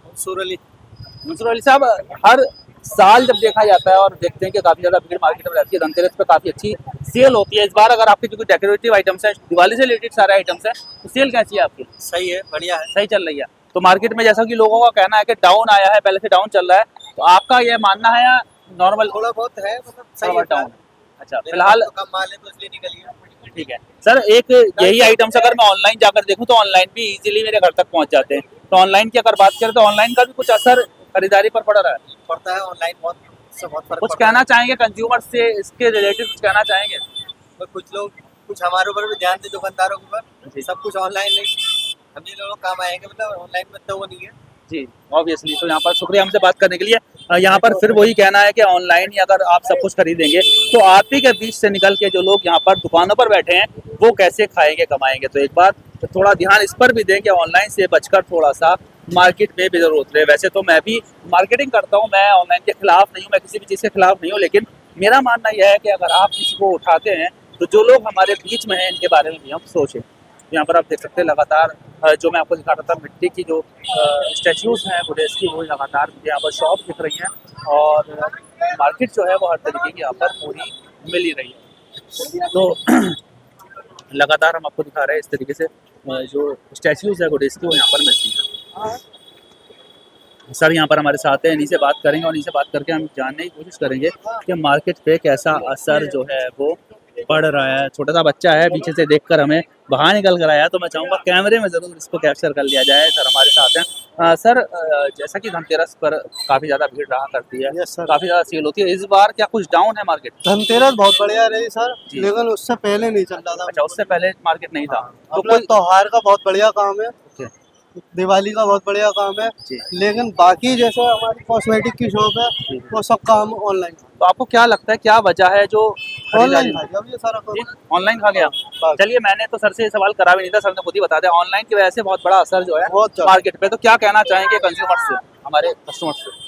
मंसूर अली साहब, हर साल जब देखा जाता है और देखते हैं कि काफी ज्यादा भीड़ मार्केट में रहती है, धनतेरस पे काफी अच्छी सेल होती है। इस बार अगर आपके जो डेकोरेटिव आइटम्स हैं, दिवाली से रिलेटेड सारे आइटम्स हैं, तो सेल कैसी है आपकी? सही है, बढ़िया है, सही चल रही है। तो मार्केट में जैसा कि लोगों का कहना है कि डाउन आया है, पहले से डाउन चल रहा है, तो आपका ये मानना है या नॉर्मल? थोड़ा बहुत है, मतलब सही है डाउन। अच्छा, फिलहाल तो कम माल है तो इसलिए निकल गया। ठीक है सर। एक यही आइटम्स अगर मैं ऑनलाइन जाकर देखूं तो ऑनलाइन भी इजीली मेरे घर तक पहुंच जाते हैं। तो ऑनलाइन की अगर बात करें तो ऑनलाइन का भी कुछ असर खरीदारी पर पड़ रहा है? पड़ता है, ऑनलाइन बहुत फर्क कुछ कहना चाहेंगे कंज्यूमर से इसके रिलेटेड, कुछ कहना चाहेंगे? तो कुछ लोग, कुछ हमारे ऊपर भी ध्यान दे, दुकानदारों के ऊपर। सब कुछ ऑनलाइन नहीं, हम ये लोग काम आएंगे, मतलब ऑनलाइन में तो वो नहीं है जी, ऑब्वियसली। तो यहाँ पर शुक्रिया हमसे बात करने के लिए। यहाँ पर फिर वही कहना है कि ऑनलाइन ही अगर आप सब कुछ खरीदेंगे तो आप ही के बीच से निकल के जो लोग यहाँ पर दुकानों पर बैठे हैं वो कैसे खाएंगे कमाएंगे। तो एक बार तो थोड़ा ध्यान इस पर भी दें कि ऑनलाइन से बचकर थोड़ा सा मार्केट में भी जरूर उतरे। वैसे तो मैं भी मार्केटिंग करता हूँ, मैं ऑनलाइन के खिलाफ नहीं हूँ, मैं किसी भी चीज़ के खिलाफ नहीं हूँ, लेकिन मेरा मानना यह है कि अगर आप किसी को उठाते हैं तो जो लोग हमारे बीच में हैं इनके बारे में भी हम सोचें। यहाँ पर आप देख सकते हैं लगातार जो मैं आपको दिखा रहा था मिट्टी की जो स्टैच्यूज हैं बुद्धिस्ट की, वो लगातार मुझे यहाँ पर शॉप दिख रही हैं और मार्केट जो है वो हर तरीके की यहाँ पर पूरी मिल ही रही है। तो लगातार हम आपको दिखा रहे हैं इस तरीके से जो स्टैच्यूज है बुद्धिस्ट की वो यहाँ पर मिलती है। सर यहाँ पर हमारे साथ हैं, इन्हीं से बात करेंगे और इन्हीं से बात करके हम जानने की कोशिश करेंगे कि मार्केट पे कैसा असर जो है वो पड़ रहा है। छोटा सा बच्चा है, पीछे से देखकर हमें बाहर निकल कर आया, तो मैं चाहूँगा कैमरे में ज़रूर इसको कैप्चर कर लिया जाए। सर हमारे साथ हैं। सर जैसा कि धनतेरस पर काफ़ी ज़्यादा भीड़ रहा करती है, काफ़ी ज़्यादा सेल होती है, इस बार क्या कुछ डाउन है मार्केट? धनतेरस बहुत बढ़िया रही सर, लेकिन उससे पहले नहीं चल रहा था। अच्छा, उससे पहले मार्केट नहीं था। तो कोई त्योहार का बहुत बढ़िया काम है, दिवाली का बहुत बढ़िया काम है, लेकिन बाकी जैसे हमारी कॉस्मेटिक की शॉप है वो सब काम ऑनलाइन। तो आपको क्या लगता है क्या वजह है जो ऑनलाइन खा गया ये सारा काम? ऑनलाइन खा गया? चलिए, मैंने तो सर से ये सवाल करा भी नहीं था, सर ने खुद ही बता दिया ऑनलाइन की वजह से बहुत बड़ा असर जो है मार्केट पे। तो क्या कहना चाहेंगे कंज्यूमर से, हमारे कस्टमर से?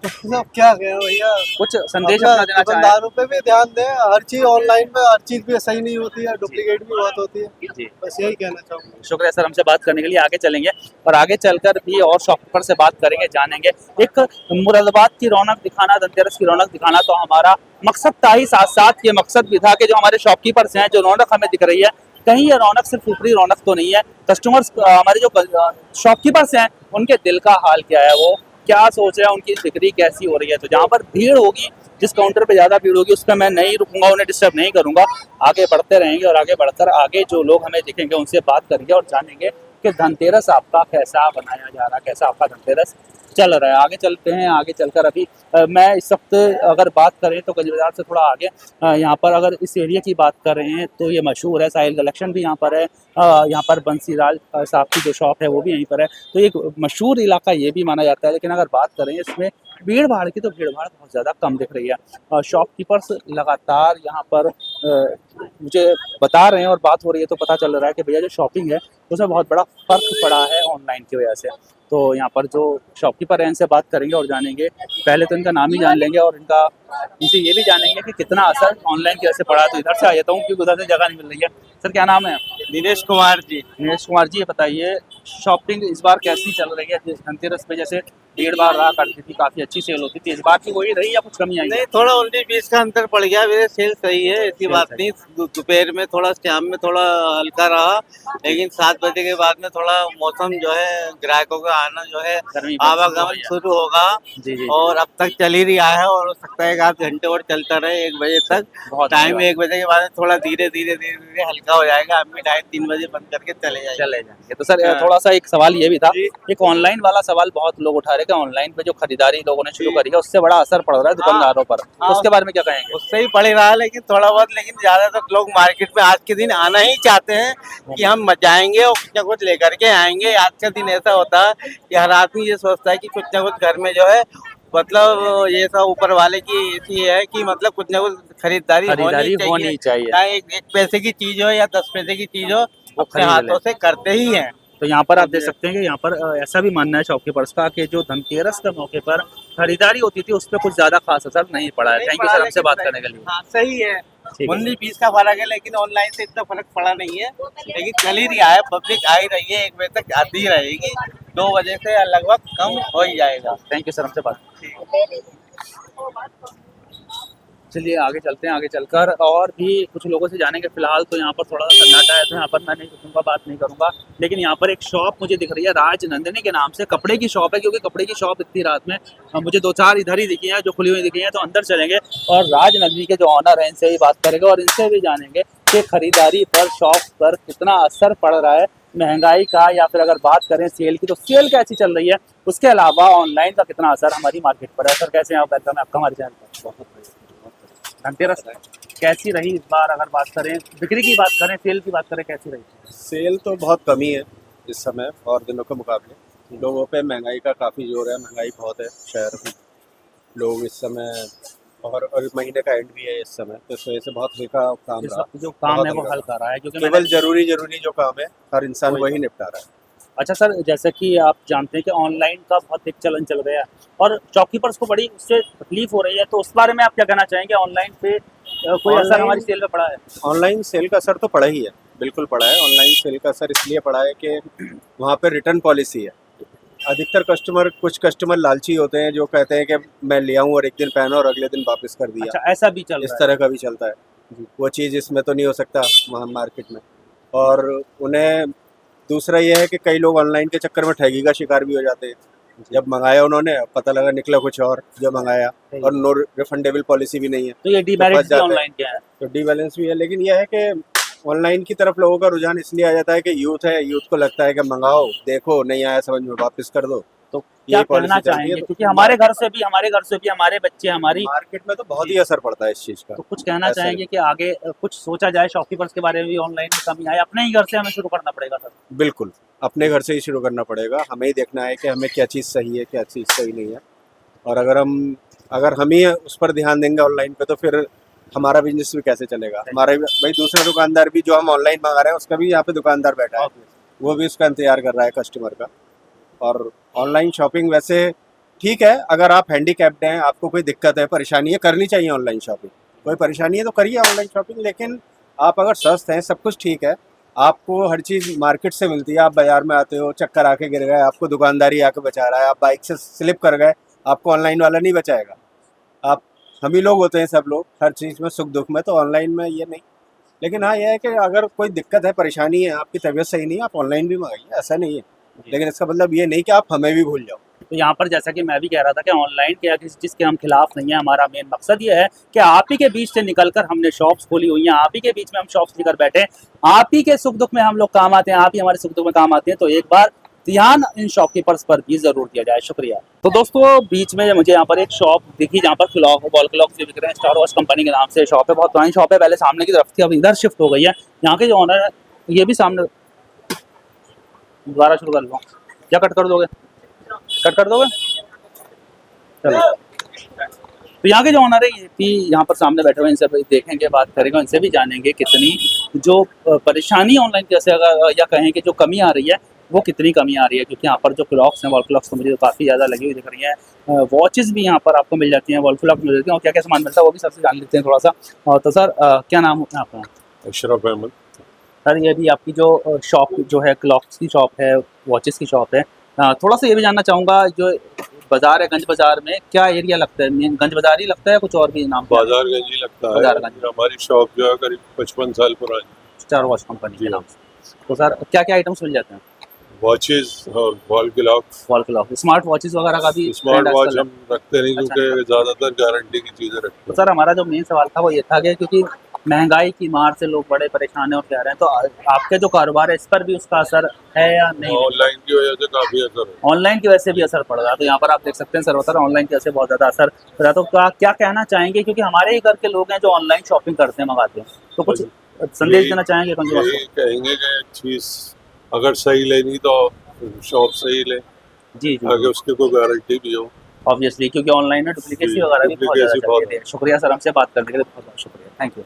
तो क्या कहें भैया, कुछ संदेश अपना देना चाहें? दुकानदारों पे भी ध्यान दें, हर चीज ऑनलाइन में हर चीज भी सही नहीं होती है, डुप्लीकेट भी बहुत होती है जी। बस यही कहना चाहूँगा। शुक्रिया सर हमसे बात करने के लिए। आगे चलेंगे और आगे चलकर भी और शॉपकीपर से बात करेंगे, जानेंगे। एक मुरादाबाद की रौनक दिखाना, धनतेरस की रौनक दिखाना तो हमारा मकसद था ही, साथ साथ ये मकसद भी था कि जो हमारे शॉपकीपर्स हैं, जो रौनक हमें दिख रही है, कहीं ये रौनक सिर्फ ऊपरी रौनक तो नहीं है। कस्टमर्स, हमारे जो शॉपकीपर्स हैं, उनके दिल का हाल क्या है, वो क्या सोच रहे हैं, उनकी बिक्री कैसी हो रही है। तो जहाँ पर भीड़ होगी, जिस काउंटर पे ज़्यादा भीड़ होगी, उस पर मैं नहीं रुकूंगा, उन्हें डिस्टर्ब नहीं करूंगा। आगे बढ़ते रहेंगे और आगे बढ़कर आगे जो लोग हमें दिखेंगे उनसे बात करेंगे और जानेंगे कि धनतेरस आपका कैसा बनाया जा रहा है, कैसा आपका धनतेरस चल रहा है। आगे चलते हैं। आगे चलकर अभी मैं इस वक्त अगर बात करें तो गंज बाजार से थोड़ा आगे यहाँ पर अगर इस एरिया की बात कर रहे हैं तो ये मशहूर है, साहिल कलेक्शन भी यहाँ पर है, यहाँ पर बंसीलाल साहब की जो शॉप है वो भी यहीं पर है। तो एक मशहूर इलाका ये भी माना जाता है। लेकिन अगर बात करें इसमें भीड़ भाड़ की, तो भीड़ भाड़ बहुत ज़्यादा कम दिख रही है। शॉपकीपर्स लगातार यहाँ पर मुझे बता रहे हैं और बात हो रही है तो पता चल रहा है कि भैया जो शॉपिंग है उसमें बहुत बड़ा फ़र्क पड़ा है ऑनलाइन की वजह से। तो यहाँ पर जो शॉपकीपर हैं इनसे बात करेंगे और जानेंगे। पहले तो इनका नाम ही जान लेंगे और इनसे ये भी जानेंगे कि कितना असर ऑनलाइन की वजह से पड़ा। तो इधर से आ जाता हूँ क्योंकि उधर से जगह नहीं मिल रही है। सर क्या नाम है? दिनेश कुमार जी। दिनेश कुमार जी, ये बताइए शॉपिंग इस बार कैसी चल रही है? धनतेरस पे जैसे भीड़ भाड़ रहा करती थी, काफ़ी अच्छी सेल होती थी, इस बार की वही रही या कुछ कमी आई? नहीं, थोड़ा 19-20 का अंतर पड़ गया, मेरे सेल सही है, ऐसी बात नहीं। दोपहर में थोड़ा, शाम में थोड़ा हल्का रहा, लेकिन 7 बजे के बाद में थोड़ा मौसम जो है, ग्राहकों का आना जो है, आवागमन शुरू होगा और अब तक चल ही रहा है और हो सकता है 1 घंटे और चलता रहे 1 बजे तक। टाइम 1 बजे के बाद थोड़ा धीरे धीरे हल्का हो जाएगा। हम भी 2:30-3 बजे बंद करके चले जाएंगे। तो सर थोड़ा सा एक सवाल ये भी था, एक ऑनलाइन वाला सवाल बहुत लोग उठा रहे कि ऑनलाइन पे जो खरीदारी लोगों ने शुरू करी है उससे बड़ा असर पड़ रहा है दुकानदारों पर, तो उसके बारे में क्या कहेंगे? उससे ही पड़ रहा है, लेकिन थोड़ा बहुत, लेकिन ज्यादातर लोग मार्केट में आज के दिन आना ही चाहते हैं कि हम जाएंगे और कुछ न कुछ लेकर के आएंगे। आज का दिन ऐसा होता है कि हर आदमी ये सोचता है कि कुछ न कुछ घर में जो है मतलब ये सब ऊपर वाले की ऐसी है कि मतलब कुछ ना कुछ खरीदारी होनी चाहिए। चाहे एक पैसे की चीज हो या 10 पैसे की चीज हो, अपने हाथों से करते ही हैं। तो यहाँ पर आप देख सकते हैं कि यहाँ पर ऐसा भी मानना है शॉपकीपर्स का कि जो धनतेरस के मौके पर खरीदारी होती थी उस पर कुछ ज्यादा खास असर नहीं पड़ा है। थैंक यू सर हमसे बात करने के लिए। हाँ सही है, 19-20 का फर्क है, लेकिन ऑनलाइन से इतना फर्क पड़ा नहीं है। लेकिन चल ही रहा है, पब्लिक आ ही रही है, 1 बजे तक आती ही रहेगी, 2 बजे से लगभग कम हो ही जाएगा। थैंक यू सर हमसे बात। चलिए आगे चलते हैं, आगे चलकर और भी कुछ लोगों से जानेंगे। फिलहाल तो यहाँ पर थोड़ा सा सन्नाटा है तो यहाँ पर मैं नहीं रुकूंगा, बात नहीं करूंगा। लेकिन यहाँ पर एक शॉप मुझे दिख रही है राजनंदिनी के नाम से, कपड़े की शॉप है, क्योंकि कपड़े की शॉप इतनी रात में मुझे 2-4 इधर ही दिखी हैं जो खुली हुई दिखी हैं। तो अंदर चलेंगे और राजनंदिनी के जो ऑनर हैं इनसे भी बात करेंगे और इनसे भी जानेंगे कि खरीदारी पर, शॉप पर कितना असर पड़ रहा है महंगाई का, या फिर अगर बात करें सेल की तो सेल कैसी चल रही है, उसके अलावा ऑनलाइन का कितना असर हमारी मार्केट पर है। सर कैसे हैं आप? वेलकम है आपका हमारे चैनल पर। धनतेरस कैसी रही इस बार? अगर बात करें बिक्री की, बात करें सेल की, बात करें, कैसी रही? सेल तो बहुत कमी है इस समय और दिनों के मुकाबले। लोगों पे महंगाई का काफ़ी जोर है, महंगाई बहुत है शहर में। लोग इस समय और महीने का एंड भी है इस समय, तो इस वजह से बहुत हल्का काम रहा। जो काम है वो हल्का रहा है, क्योंकि केवल जरूरी जो काम है हर इंसान वही निपटा रहा है। अच्छा सर, जैसे कि आप जानते हैं कि ऑनलाइन का बहुत एक चलन चल रहा है और शॉपकीपर्स को बड़ी उससे तकलीफ हो रही है, तो उस बारे में आप क्या कहना चाहेंगे? ऑनलाइन पे कोई असर हमारी सेल पे पड़ा है? ऑनलाइन सेल का असर तो पड़ा ही है, बिल्कुल पड़ा है। ऑनलाइन सेल का असर इसलिए पड़ा है कि वहाँ पे रिटर्न पॉलिसी है। अधिकतर कुछ कस्टमर लालची होते हैं जो कहते हैं कि मैं ले आऊँ और एक दिन पहना और अगले दिन वापस कर दिया। अच्छा, ऐसा भी चल रहा है? इस तरह का भी चलता है। वो चीज़ इसमें तो नहीं हो सकता वहाँ मार्केट में। और उन्हें दूसरा ये है कि कई लोग ऑनलाइन के चक्कर में ठगी का शिकार भी हो जाते हैं। जब मंगाया उन्होंने, पता लगा निकला कुछ और जो मंगाया, और नो रिफंडेबल पॉलिसी भी नहीं है। तो ये डीमेरिट्स भी ऑनलाइन के हैं? तो डीबैलेंस भी है, लेकिन यह है कि ऑनलाइन की तरफ लोगों का रुझान इसलिए आ जाता है कि यूथ है, यूथ को लगता है कि मंगाओ, देखो नहीं आया समझ में वापस कर दो। तो क्या कहना चाहेंगे? क्योंकि हमारे घर से भी हमारे बच्चे, हमारी मार्केट में तो बहुत ही असर पड़ता है इस चीज़ का। तो कुछ कहना चाहेंगे कि आगे कुछ सोचा जाए शॉपकीपर्स के बारे में भी, ऑनलाइन में कमी आए? अपने ही घर से हमें शुरू करना पड़ेगा सर? बिल्कुल, अपने घर से ही शुरू करना पड़ेगा। हमें ही देखना है कि हमें क्या चीज़ सही है, क्या चीज़ सही नहीं है। और अगर हम ही उस पर ध्यान देंगे ऑनलाइन पे, तो फिर हमारा बिजनेस भी कैसे चलेगा? हमारे भाई दूसरा दुकानदार भी जो हम ऑनलाइन मंगा रहे हैं उसका भी यहाँ पे दुकानदार बैठा है, वो भी उसका इंतजार कर रहा है कस्टमर का। और ऑनलाइन शॉपिंग वैसे ठीक है, अगर आप हैंडीकैप्ड हैं, आपको कोई दिक्कत है, परेशानी है, करनी चाहिए ऑनलाइन शॉपिंग। कोई परेशानी है तो करिए ऑनलाइन शॉपिंग। लेकिन आप अगर स्वस्थ हैं, सब कुछ ठीक है, आपको हर चीज़ मार्केट से मिलती है। आप बाजार में आते हो, चक्कर आके गिर गए, आपको दुकानदारी आके बचा रहा है। आप बाइक से स्लिप कर गए, आपको ऑनलाइन वाला नहीं बचाएगा। हम ही लोग होते हैं सब लोग हर चीज़ में, सुख दुख में, तो ऑनलाइन में ये नहीं। लेकिन हाँ, यह है कि अगर कोई दिक्कत है, परेशानी है, आपकी तबीयत सही नहीं है, आप ऑनलाइन भी मंगाइए, ऐसा नहीं है। लेकिन इसका मतलब ये नहीं कि आप हमें भी भूल जाओ। तो यहाँ पर जैसा कि मैं भी कह रहा था कि ऑनलाइन के किसी चीज़ के हम खिलाफ नहीं है, हमारा मेन मकसद ये है कि आप ही के बीच से निकलकर हमने शॉप्स खोली हुई हैं, आप ही के बीच में हम शॉप्स लेकर बैठे, आप ही के सुख दुख में हम लोग काम आते हैं, आप ही हमारे सुख दुख में काम आते हैं। तो एक बार ध्यान इन शॉपकीपर्स पर भी जरूर दिया जाए। शुक्रिया। तो दोस्तों, बीच में मुझे यहाँ पर एक शॉप दिखी जहाँ पर वॉल क्लॉक भी बिक रहे हैं। स्टार वॉच कंपनी के नाम से शॉप है, बहुत पुरानी शॉप है, पहले सामने की तरफ थी, अब इधर शिफ्ट हो गई है। यहाँ के जो ऑनर है ये भी सामने, दोबारा शुरू कर लो या कट कर दोगे? कट कर दोगे? चलो। तो यहाँ के जो ऑनर है ये भी यहाँ पर सामने बैठे हुए, इनसे देखेंगे, बात करेंगे, इनसे भी जानेंगे कितनी जो परेशानी ऑनलाइन कैसे, अगर या कहें कि जो कमी आ रही है वो कितनी कमी आ रही है। क्योंकि यहाँ पर जो क्लॉक्स हैं, वॉल क्लॉक्स तो मुझे काफ़ी ज़्यादा लगी हुई दिख रही हैं। वॉचेस भी यहाँ पर आपको मिल जाती हैं, वॉल क्लॉक मिल जाती हैं, और क्या क्या सामान मिलता है वो भी सबसे जान लेते हैं थोड़ा सा। तो सर क्या नाम है आपका? अशरफ अहमद। सर ये भी आपकी जो शॉप जो है, क्लॉक्स की शॉप है, वॉचेस की शॉप है, थोड़ा सा ये भी जानना चाहूँगा, जो बाजार है गंज बाजार में क्या एरिया लगता है? मेन गंज बाजार ही लगता है, कुछ और भी नाम? बाजार गंज ही लगता है। हमारी शॉप जो है करीब 55 साल पुरानी, स्टार वॉच कंपनी के नाम से। तो सर क्या क्या आइटम्स मिल जाते हैं? वॉचेस और वॉल क्लॉक, स्मार्ट वॉचेस वगैरह का भी? स्मार्ट वॉच हम रखते नहीं, क्योंकि ज़्यादातर गारंटी की चीज़ें रखते हैं। तो सर हमारा जो मेन सवाल था वो ये था कि क्योंकि महंगाई की मार से लोग बड़े परेशान हैं और कह रहे हैं, तो आपके जो कारोबार है इस पर भी उसका असर है या नहीं? ऑनलाइन की वजह से काफ़ी असर है। ऑनलाइन की वजह से भी असर पड़ रहा है। तो यहाँ पर आप देख सकते हैं सर, ऑनलाइन की वजह से बहुत ज़्यादा असर पड़ रहा है। तो क्या कहना चाहेंगे, क्योंकि हमारे ही घर के लोग हैं जो ऑनलाइन शॉपिंग करते हैं, मंगाते हैं, तो कुछ संदेश देना चाहेंगे? कहेंगे कि चीज़ अगर सही लेनी तो शॉप से ही ले, जी, आगे उसकी कोई गारंटी भी हो। ऑब्वियसली, क्योंकि ऑनलाइन में डुप्लीकेसी वगैरह भी बहुत ज़्यादा चल रही है। शुक्रिया सर, हमसे बात करने के लिए बहुत बहुत शुक्रिया, थैंक यू।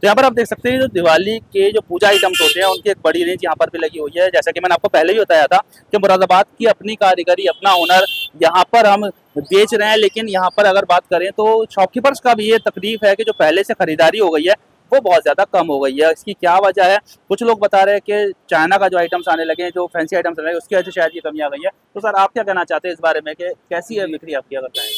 तो यहाँ पर आप देख सकते हैं जो दिवाली के जो पूजा आइटम्स होते हैं उनकी एक बड़ी रेंज यहाँ पर भी लगी हुई है। जैसा कि मैंने आपको पहले भी बताया था कि मुरादाबाद की अपनी कारीगरी, अपना हुनर यहाँ पर हम बेच रहे हैं। लेकिन यहाँ पर अगर बात करें तो शॉपकीपर्स का भी ये तकलीफ है कि जो पहले से खरीदारी हो गई है वो बहुत ज़्यादा कम हो गई है। इसकी क्या वजह है? कुछ लोग बता रहे हैं कि चाइना का जो आइटम्स आने लगे हैं, जो फैंसी आइटम्स आने लगे, उसकी वजह से शायद ये कमी आ गई है। तो सर आप क्या कहना चाहते हैं इस बारे में कि कैसी है बिक्री आपकी, अगर चाहें?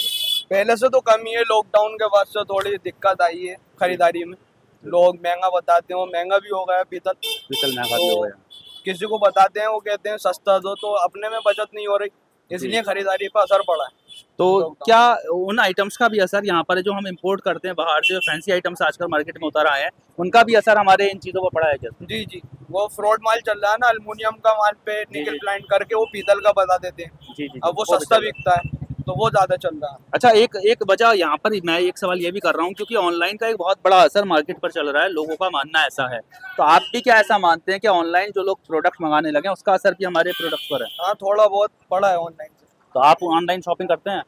पहले से तो कम ही है, लॉकडाउन के बाद से थोड़ी दिक्कत आई है खरीदारी में। लोग महंगा बताते हैं, वो महंगा भी हो गया पीतल। पीतल महंगा भी हो गया। किसी को बताते हैं वो कहते हैं सस्ता दो, तो अपने में बचत नहीं हो रही, इसलिए खरीदारी पर असर पड़ा है। तो क्या उन आइटम्स का भी असर यहाँ पर जो हम इंपोर्ट करते हैं बाहर से, जो फैंसी आइटम्स आजकल मार्केट में उतर आए हैं, उनका भी असर हमारे इन चीज़ों पर पड़ा है क्या? जी जी, वो फ्रॉड माल चल रहा है ना, एल्युमिनियम का माल पे निकल प्लांट करके वो पीतल का बता देते हैं। जी जी, अब वो सस्ता बिकता है तो वो ज्यादा चल रहा है। अच्छा, एक वजह यहाँ पर मैं एक सवाल ये भी कर रहा हूँ, क्योंकि ऑनलाइन का एक बहुत बड़ा असर मार्केट पर चल रहा है, लोगों का मानना ऐसा है। तो आप भी क्या ऐसा मानते हैं कि ऑनलाइन जो लोग प्रोडक्ट मंगाने लगे हैं उसका असर भी हमारे प्रोडक्ट पर है? हाँ, थोड़ा बहुत पड़ा है ऑनलाइन से। तो आप ऑनलाइन शॉपिंग करते हैं?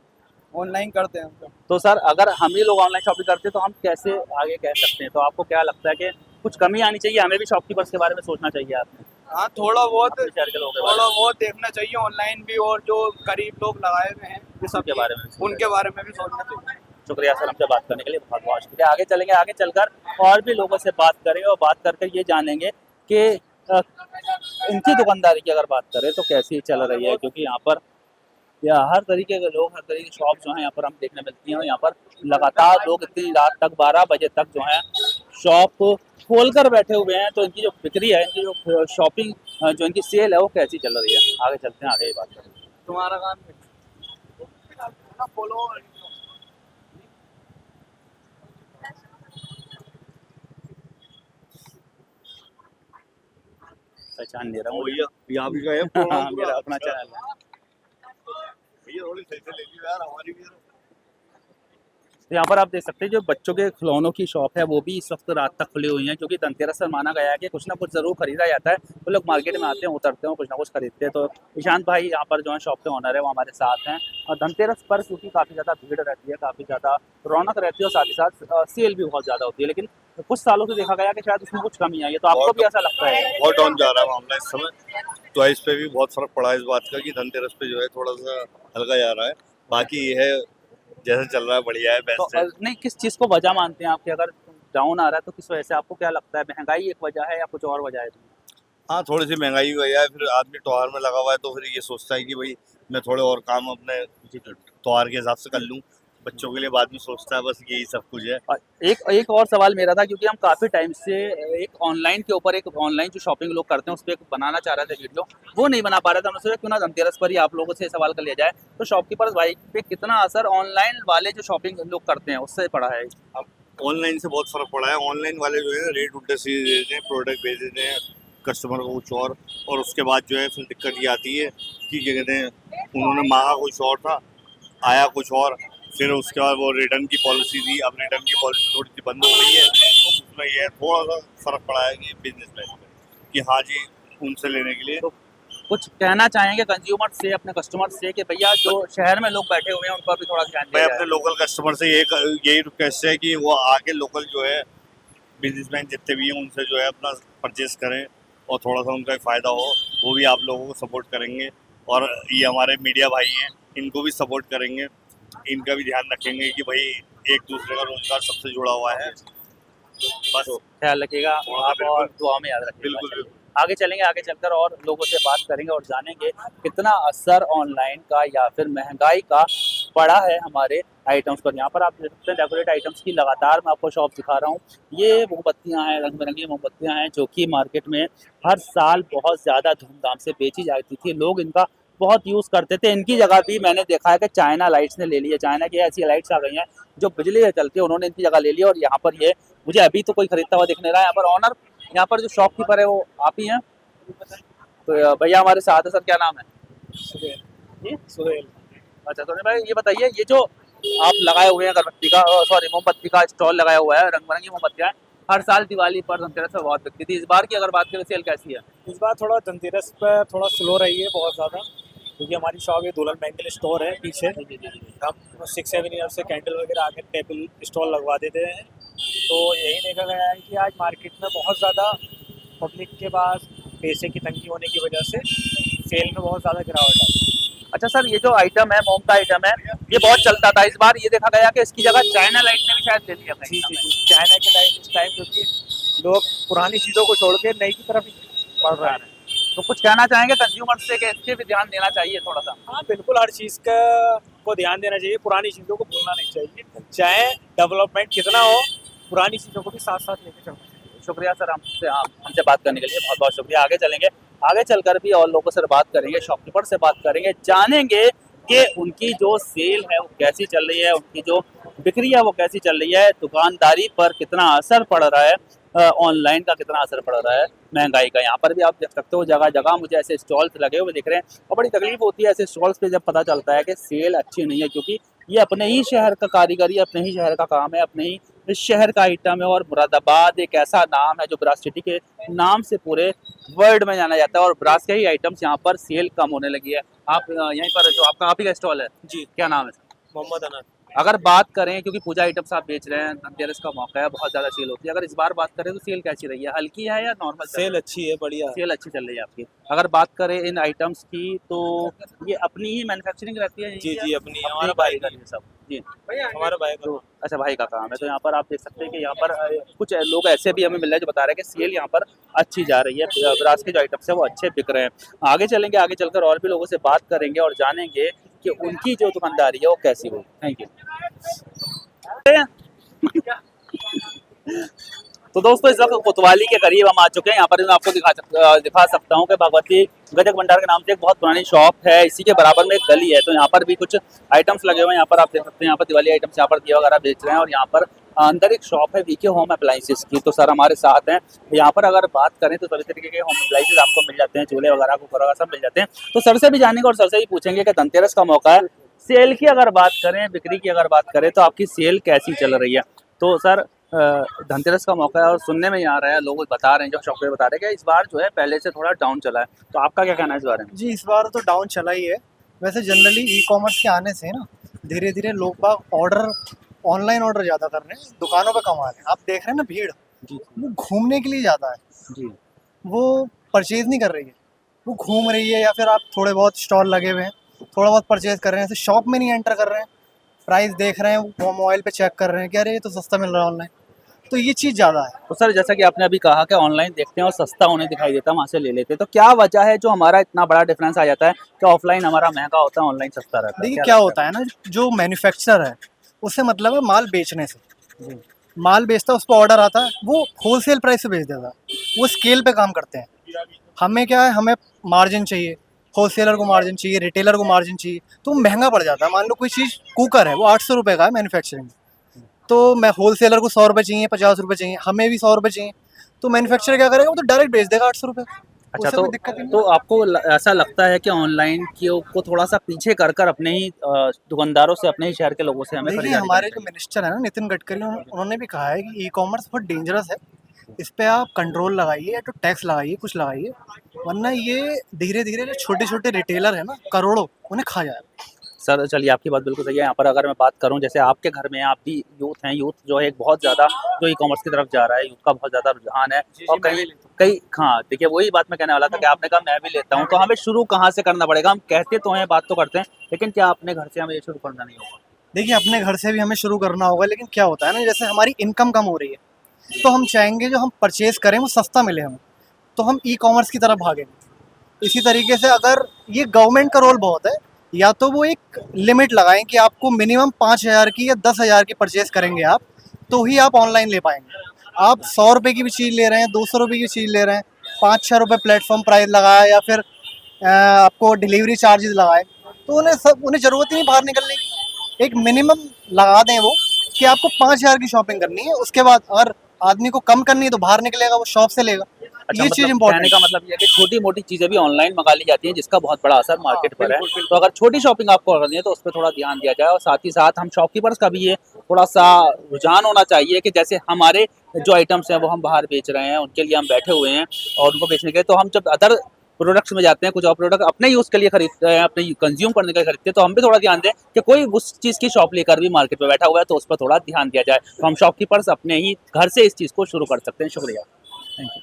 ऑनलाइन करते हैं। तो सर अगर हम ही लोग ऑनलाइन शॉपिंग करते हैं तो हम कैसे आगे कह सकते हैं? तो आपको क्या लगता है कि कुछ कमी आनी चाहिए, हमें भी शॉपकीपर्स के बारे में सोचना चाहिए आपने? हाँ, थोड़ा बहुत लोग देखना चाहिए ऑनलाइन भी, और जो गरीब लोग लगाए हुए हैं ये सब के बारे में, उनके बारे में भी सोचना चाहिए। शुक्रिया सर, हमसे बात करने के लिए बहुत बहुत शुक्रिया। आगे चलेंगे, आगे चलकर और भी लोगों से बात करेंगे और बात करके ये जानेंगे कि इनकी दुकानदारी की अगर बात करें तो कैसी चल रही है, क्योंकि यहाँ पर हर तरीके के लोग, हर तरीके की शॉप जो है यहाँ पर हम देखने मिलती हैं। और यहाँ पर लगातार लोग इतनी रात तक 12 बजे तक जो है शॉप खोल कर बैठे हुए हैं। तो इनकी जो बिक्री है, इनकी जो शॉपिंग, जो इनकी सेल है वो कैसी चल रही है, आगे चलते हैं, आगे ये बात करेंगे। तुम्हारा काम पहचान नहीं रहा हूँ भैया यहाँ भी गए हाँ, मेरा अपना चैनल है। भैया थोड़ी सही से लेगी यार, हमारी भी। तो यहाँ पर आप देख सकते हैं जो बच्चों के खिलौनों की शॉप है वो भी इस वक्त रात तक खुली हुई है, क्योंकि धनतेरस पर माना गया है कि कुछ ना कुछ ज़रूर खरीदा जाता है। वो लोग मार्केट में आते हैं, उतरते हैं, कुछ ना कुछ खरीदते हैं। तो ईशांत भाई यहाँ पर जो है शॉप के ओनर है, वो हमारे साथ हैं। और धनतेरस पर क्योंकि काफ़ी ज़्यादा भीड़ रहती है, काफ़ी ज़्यादा रौनक रहती है, और साथ ही साथ सेल भी बहुत ज़्यादा होती है। लेकिन कुछ सालों से देखा गया कि शायद उसमें कुछ कमी आई है, तो आपको भी ऐसा लगता है? बहुत डाउन जा रहा है मामला इस समय, तो इस पे भी बहुत फर्क पड़ा है इस बात का कि धनतेरस पे जो है थोड़ा सा हल्का जा रहा है। बाकी ये है जैसे चल रहा है बढ़िया है, बेस्ट है। नहीं, किस चीज़ को वजह मानते हैं आपके? अगर डाउन आ रहा है तो किस वजह से? आपको क्या लगता है, महंगाई एक वजह है या कुछ और वजह है? हाँ, थोड़ी सी महंगाई हुई है, फिर आदमी त्योहार में लगा हुआ है तो फिर ये सोचता है कि भाई मैं थोड़े और काम अपने त्योहार के हिसाब से कर लूँ, बच्चों के लिए बाद में सोचता है, बस यही सब कुछ है। एक और सवाल मेरा था, क्योंकि हम काफ़ी टाइम से एक ऑनलाइन के ऊपर, एक ऑनलाइन जो शॉपिंग लोग करते हैं उस पर एक बनाना चाह रहे थे वीडियो, वो नहीं बना पा रहे थे। हमने सोचा क्यों ना धनतेरस पर ही आप लोगों से सवाल कर लिया जाए, तो शॉपकीपर्स भाई पे कितना असर ऑनलाइन वाले जो शॉपिंग लोग करते हैं उससे पड़ा है? ऑनलाइन से बहुत फर्क पड़ा है। ऑनलाइन वाले जो है रेट उल्टे सीधे दे देते हैं, प्रोडक्ट भेज देते हैं कस्टमर को कुछ और उसके बाद जो है फिर दिक्कत ये आती है कि क्या कहते हैं, उन्होंने मांगा कुछ और था, आया कुछ और, फिर उसके बाद वो रिटर्न की पॉलिसी थी, अब रिटर्न की पॉलिसी थोड़ी सी बंद हो गई है। तो उसमें ये थोड़ा सा फर्क पड़ा है कि बिजनेस लाइन में कि हाँ जी, उनसे लेने के लिए। तो कुछ कहना चाहेंगे कंज्यूमर से, अपने कस्टमर से, कि भैया जो शहर में लोग बैठे हुए हैं उन पर भी थोड़ा ध्यान मैं दिया अपने लोकल कस्टमर से यही रिक्वेस्ट है कि वो आके लोकल जो है बिजनेसमैन जितने भी हैं उनसे जो है अपना परचेस करें, और थोड़ा सा उनका फ़ायदा हो, वो भी आप लोगों को सपोर्ट करेंगे। और ये हमारे मीडिया भाई हैं, इनको भी सपोर्ट करेंगे, इनका भी ध्यान रखेंगे कि भाई एक दूसरे का रोजगार सबसे जुड़ा हुआ है। बस ख्याल रखिएगा आप और दुआ में याद रखिएगा। बिल्कुल। आगे चलेंगे, आगे चलकर और लोगों से बात करेंगे और जानेंगे कितना असर ऑनलाइन का या फिर महंगाई का पड़ा है हमारे आइटम्स पर। यहाँ पर आप देख सकते हैं डेकोरेट आइटम्स की लगातार मैं आपको शॉप दिखा रहा हूँ। ये मोमबत्तियाँ हैं, रंग बिरंगी मोमबत्तियाँ हैं, जो कि मार्केट में हर साल बहुत ज़्यादा धूमधाम से बेची जाती थी, लोग इनका बहुत यूज़ करते थे। इनकी जगह भी मैंने देखा है कि चाइना लाइट्स ने ले ली है। चाइना की ऐसी लाइट्स आ गई हैं जो बिजली से चलती है, उन्होंने इनकी जगह ले ली। और यहाँ पर ये मुझे अभी तो कोई खरीदता हुआ दिख नहीं रहा है। यहाँ पर ऑनर, यहाँ पर जो शॉपकीपर है वो आप ही हैं? तो भैया हमारे साथ है, सर क्या नाम है? सुहेल। अच्छा सुहेल भाई, ये बताइए, ये जो आप लगाए हुए हैं अगरबत्ती का, सॉरी मोमबत्ती का स्टॉल लगाया हुआ है, रंग बिरंगी मोमबत्तियाँ, हर साल दिवाली पर धनतेरस पर बहुत बिकती थी। इस बार की अगर बात करें सेल कैसी है? इस बार थोड़ा धनतेरस पर थोड़ा स्लो रही है बहुत ज़्यादा, क्योंकि हमारी शॉप है दुल्हन बैंगल स्टोर है पीछे। हम 6-7 ईयर से कैंडल वगैरह आके टेबल स्टॉल लगवा देते हैं, तो यही देखा गया है कि आज मार्केट में बहुत ज़्यादा पब्लिक के पास पैसे की तंगी होने की वजह से सेल में बहुत ज़्यादा गिरावट आई। अच्छा सर, ये जो आइटम है, मोम का आइटम है, ये बहुत चलता था। इस बार ये देखा गया कि इसकी जगह चाइना लाइट ने भी शायद ले लिया। जी, चाइना की लाइट इस टाइम, क्योंकि लोग पुरानी चीज़ों को छोड़ के नई की तरफ बढ़ रहे हैं। तो कुछ कहना चाहेंगे कंज्यूमर्स से कि इसके भी ध्यान देना चाहिए थोड़ा सा? हाँ बिल्कुल, हर चीज़ का को ध्यान देना चाहिए, पुरानी चीज़ों को भूलना नहीं चाहिए। चाहे डेवलपमेंट कितना हो, पुरानी चीज़ों को भी साथ साथ लेके चलना चाहिए। शुक्रिया सर, हमसे बात करने के लिए बहुत बहुत शुक्रिया। आगे चलेंगे, आगे चलकर भी और लोगों से बात करेंगे, शॉपकीपर से बात करेंगे, जानेंगे कि उनकी जो सेल है वो कैसी चल रही है, उनकी जो बिक्री है वो कैसी चल रही है, दुकानदारी पर कितना असर पड़ रहा है, ऑनलाइन का कितना असर पड़ रहा है, महंगाई का। यहाँ पर भी आप देख सकते हो जगह जगह मुझे ऐसे स्टॉल्स लगे हुए दिख रहे हैं, और बड़ी तकलीफ होती है ऐसे स्टॉल्स पे जब पता चलता है कि सेल अच्छी नहीं है, क्योंकि ये अपने ही शहर का कारीगरी, अपने ही शहर का काम है, अपने ही इस शहर का आइटम है। और मुरादाबाद एक ऐसा नाम है जो ब्रास सिटी के नाम से पूरे वर्ल्ड में जाना जाता है, और ब्रास के ही आइटम्स यहाँ पर सेल कम होने लगी है। आप यहीं पर जो आपका आप ही का स्टॉल है जी, क्या नाम है सर? मोहम्मद अनस। अगर बात करें, क्योंकि पूजा आइटम्स आप बेच रहे हैं, धनतेरस का मौका है, बहुत ज़्यादा सेल होती है, अगर इस बार बात करें तो सेल कैसी रही है? हल्की है या नॉर्मल? सेल अच्छी है, बढ़िया सेल अच्छी चल रही है आपकी। अगर बात करें इन आइटम्स की, तो ये अपनी ही मैन्युफैक्चरिंग रहती है? जी जी, अपनी हमारा भाई का ये सब जी, हमारा भाई तो अच्छा भाई का काम है। तो यहाँ पर आप देख सकते हैं कि यहाँ पर कुछ लोग ऐसे भी हमें मिल रहे हैं जो बता रहे हैं कि सेल यहाँ पर अच्छी जा रही है, ब्रास के जो आइटम्स है वो अच्छे बिक रहे हैं। आगे चलेंगे, आगे चलकर और भी लोगों से बात करेंगे और जानेंगे कि उनकी जो दुकानदारी है वो कैसी हो। Thank you. तो दोस्तों, इस वक्त कोतवाली के करीब हम आ चुके हैं। यहाँ पर मैं आपको दिखा सकता हूँ कि भगवती गजक भंडार के नाम से एक बहुत पुरानी शॉप है, इसी के बराबर में एक गली है। तो यहाँ पर भी कुछ आइटम्स लगे हुए हैं, यहाँ पर आप देख सकते हैं, यहाँ पर दिवाली आइटम्स यहाँ पर दिया वगैरह बेच रहे हैं। और यहाँ पर अंदर एक शॉप है वीके होम अप्लाइंसेस की, तो सर हमारे साथ हैं। यहाँ पर अगर बात करें तो सभी तरीके के होम अप्लाइंसेस आपको मिल जाते हैं, चूल्हे वगैरह कुकर वगैरह सब मिल जाते हैं। तो सर से भी जानेंगे और सर से ही पूछेंगे कि धनतेरस का मौका है, सेल की अगर बात करें, बिक्री की अगर बात करें, तो आपकी सेल कैसी चल रही है? तो सर धनतेरस का मौका है और सुनने में ही आ रहा है, लोग बता रहे हैं, जो शॉपकीपर बता रहे हैं कि इस बार जो है पहले से थोड़ा डाउन चला है। तो आपका क्या कहना है इस बारे में? जी, इस बार तो डाउन चला ही है। वैसे जनरली ई कॉमर्स के आने से ना धीरे धीरे लोग बाग ऑर्डर, ऑनलाइन ऑर्डर ज़्यादा कर रहे हैं, दुकानों पे कम आ रहे हैं। आप देख रहे हैं ना, भीड़ जी वो घूमने के लिए ज़्यादा है जी, वो परचेज नहीं कर रही है, वो घूम रही है, या फिर आप थोड़े बहुत स्टॉल लगे हुए हैं, थोड़ा बहुत परचेज कर रहे हैं, ऐसे शॉप में नहीं एंटर कर रहे हैं, प्राइस देख रहे हैं, वो मोबाइल पे चेक कर रहे हैं कि अरे ये तो सस्ता मिल रहा है ऑनलाइन। तो ये चीज़ ज़्यादा है। तो सर जैसा कि आपने अभी कहा कि ऑनलाइन देखते हैं और सस्ता होने दिखाई देता है, वहाँ से ले लेते हैं, तो क्या वजह है जो हमारा इतना बड़ा डिफरेंस आ जाता है कि ऑफलाइन हमारा महंगा होता है, ऑनलाइन सस्ता रहता है? देखिए क्या होता है ना, जो मैन्युफैक्चरर है उससे मतलब है माल बेचने से। माल बेचता है, उस पर ऑर्डर आता है, वो होलसेल प्राइस से बेच देता है, वो स्केल पे काम करते हैं। हमें क्या है, हमें मार्जिन चाहिए, होलसेलर को मार्जिन चाहिए, रिटेलर को मार्जिन चाहिए, तो महंगा पड़ जाता है। मान लो कोई चीज़ कुकर है, वो 800 रुपये का है मैन्युफैक्चरिंग, तो मैं होलसेलर को 100 रुपये चाहिए, 50 रुपये चाहिए, हमें भी 100 रुपये चाहिए, तो मैन्युफैक्चरर क्या करेगा, वो तो डायरेक्ट बेच देगा 800 रुपये। अच्छा, तो आपको ऐसा लगता है कि ऑनलाइन को थोड़ा सा पीछे कर अपने ही दुकानदारों से, अपने ही शहर के लोगों से हमें देखिए, हमारे जो मिनिस्टर है ना नितिन गडकरी, उन्होंने भी कहा है कि ई कॉमर्स बहुत डेंजरस है, इस पे आप कंट्रोल लगाइए या तो टैक्स लगाइए, कुछ लगाइए, वरना ये धीरे धीरे जो छोटे छोटे रिटेलर है ना, करोड़ों, उन्हें खा जाएगा। सर चलिए, आपकी बात बिल्कुल सही है। यहाँ पर अगर मैं बात करूँ, जैसे आपके घर में आप भी यूथ हैं, यूथ जो है एक बहुत ज़्यादा जो ई कॉमर्स की तरफ जा रहा है, यूथ का बहुत ज़्यादा रुझान है, और कई हाँ देखिए, वही बात मैं कहने वाला था कि आपने कहा मैं भी लेता हूँ, तो हमें शुरू कहाँ से करना पड़ेगा? हम कहते तो हैं, बात तो करते हैं, लेकिन क्या अपने घर से हमें ये शुरू करना नहीं होगा? देखिए, अपने घर से भी हमें शुरू करना होगा, लेकिन क्या होता है ना, जैसे हमारी इनकम कम हो रही है, तो हम चाहेंगे जो हम परचेज करें वो सस्ता मिले हमें, तो हम ई कॉमर्स की तरफ भागेंगे। इसी तरीके से अगर ये गवर्नमेंट का रोल बहुत है, या तो वो एक लिमिट लगाएं कि आपको मिनिमम 5,000 की या 10,000 की परचेज करेंगे आप, तो ही आप ऑनलाइन ले पाएंगे। आप 100 रुपये की भी चीज़ ले रहे हैं, 200 रुपये की चीज़ ले रहे हैं, 5-6 रुपये प्लेटफॉर्म प्राइस लगाया, या फिर आपको डिलीवरी चार्जेस लगाए, तो उन्हें ज़रूरत ही नहीं बाहर निकलने की। एक मिनिमम लगा दें वो कि आपको 5,000 की शॉपिंग करनी है, उसके बाद अगर आदमी को कम करनी है तो बाहर निकलेगा, वो शॉप से लेगा। अच्छा, ये मतलब चीज़ कहने इम्पोर्टेंट का मतलब ये है कि छोटी मोटी चीजें भी ऑनलाइन मंगा ली जाती हैं जिसका बहुत बड़ा असर मार्केट पर है। तो अगर छोटी शॉपिंग आपको करनी है तो उस पर थोड़ा ध्यान दिया जाए, और साथ ही साथ हम शॉपकीपर्स का भी ये थोड़ा सा रुझान होना चाहिए कि जैसे हमारे जो आइटम्स हैं वो हम बाहर बेच रहे हैं, उनके लिए हम बैठे हुए हैं और उनको बेचने के लिए, तो हम जब अदर प्रोडक्ट्स में जाते हैं, कुछ और प्रोडक्ट अपने यूज़ के लिए खरीदते हैं, अपने कंज्यूम करने के लिए खरीदते हैं, तो हम भी थोड़ा ध्यान दें कि कोई उस चीज़ की शॉप लेकर भी मार्केट में बैठा हुआ है तो उस पर थोड़ा ध्यान दिया जाए। तो हम शॉपकीपर्स अपने ही घर से इस चीज़ को शुरू कर सकते हैं। शुक्रिया, थैंक यू।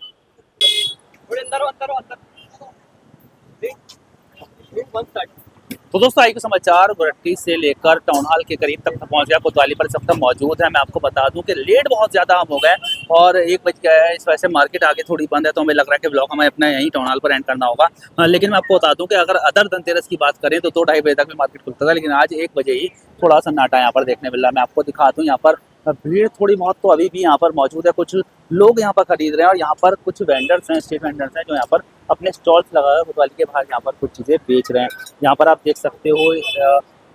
तो दोस्तों, आई के समाचार गोरट्टी से लेकर टाउन हॉल के करीब तक पहुंच गया। कोतवाली पर सब तक मौजूद है। मैं आपको बता दूं कि लेट बहुत ज़्यादा हम हो गए और 1 बज गया है, इस वजह से मार्केट आगे थोड़ी बंद है, तो हमें लग रहा है कि ब्लॉग हमें अपना यहीं टाउन हॉल पर एंड करना होगा। लेकिन मैं आपको बता दूं कि अगर अदर धनतेरस की बात करें तो 2-2:30 बजे तक भी मार्केट खुलता था, लेकिन आज 1 बजे ही थोड़ा सन्नाटा यहाँ पर देखने मिल रहा है। मैं आपको दिखा दूँ, यहाँ पर भीड़ थोड़ी बहुत तो अभी भी यहाँ पर मौजूद है। कुछ लोग यहाँ पर खरीद रहे हैं और यहाँ पर कुछ वेंडर्स हैं, स्ट्रीट वेंडर्स हैं, जो यहाँ पर अपने स्टॉल्स लगाए कोतवाली के बाहर यहाँ पर कुछ चीज़ें बेच रहे हैं। यहाँ पर आप देख सकते हो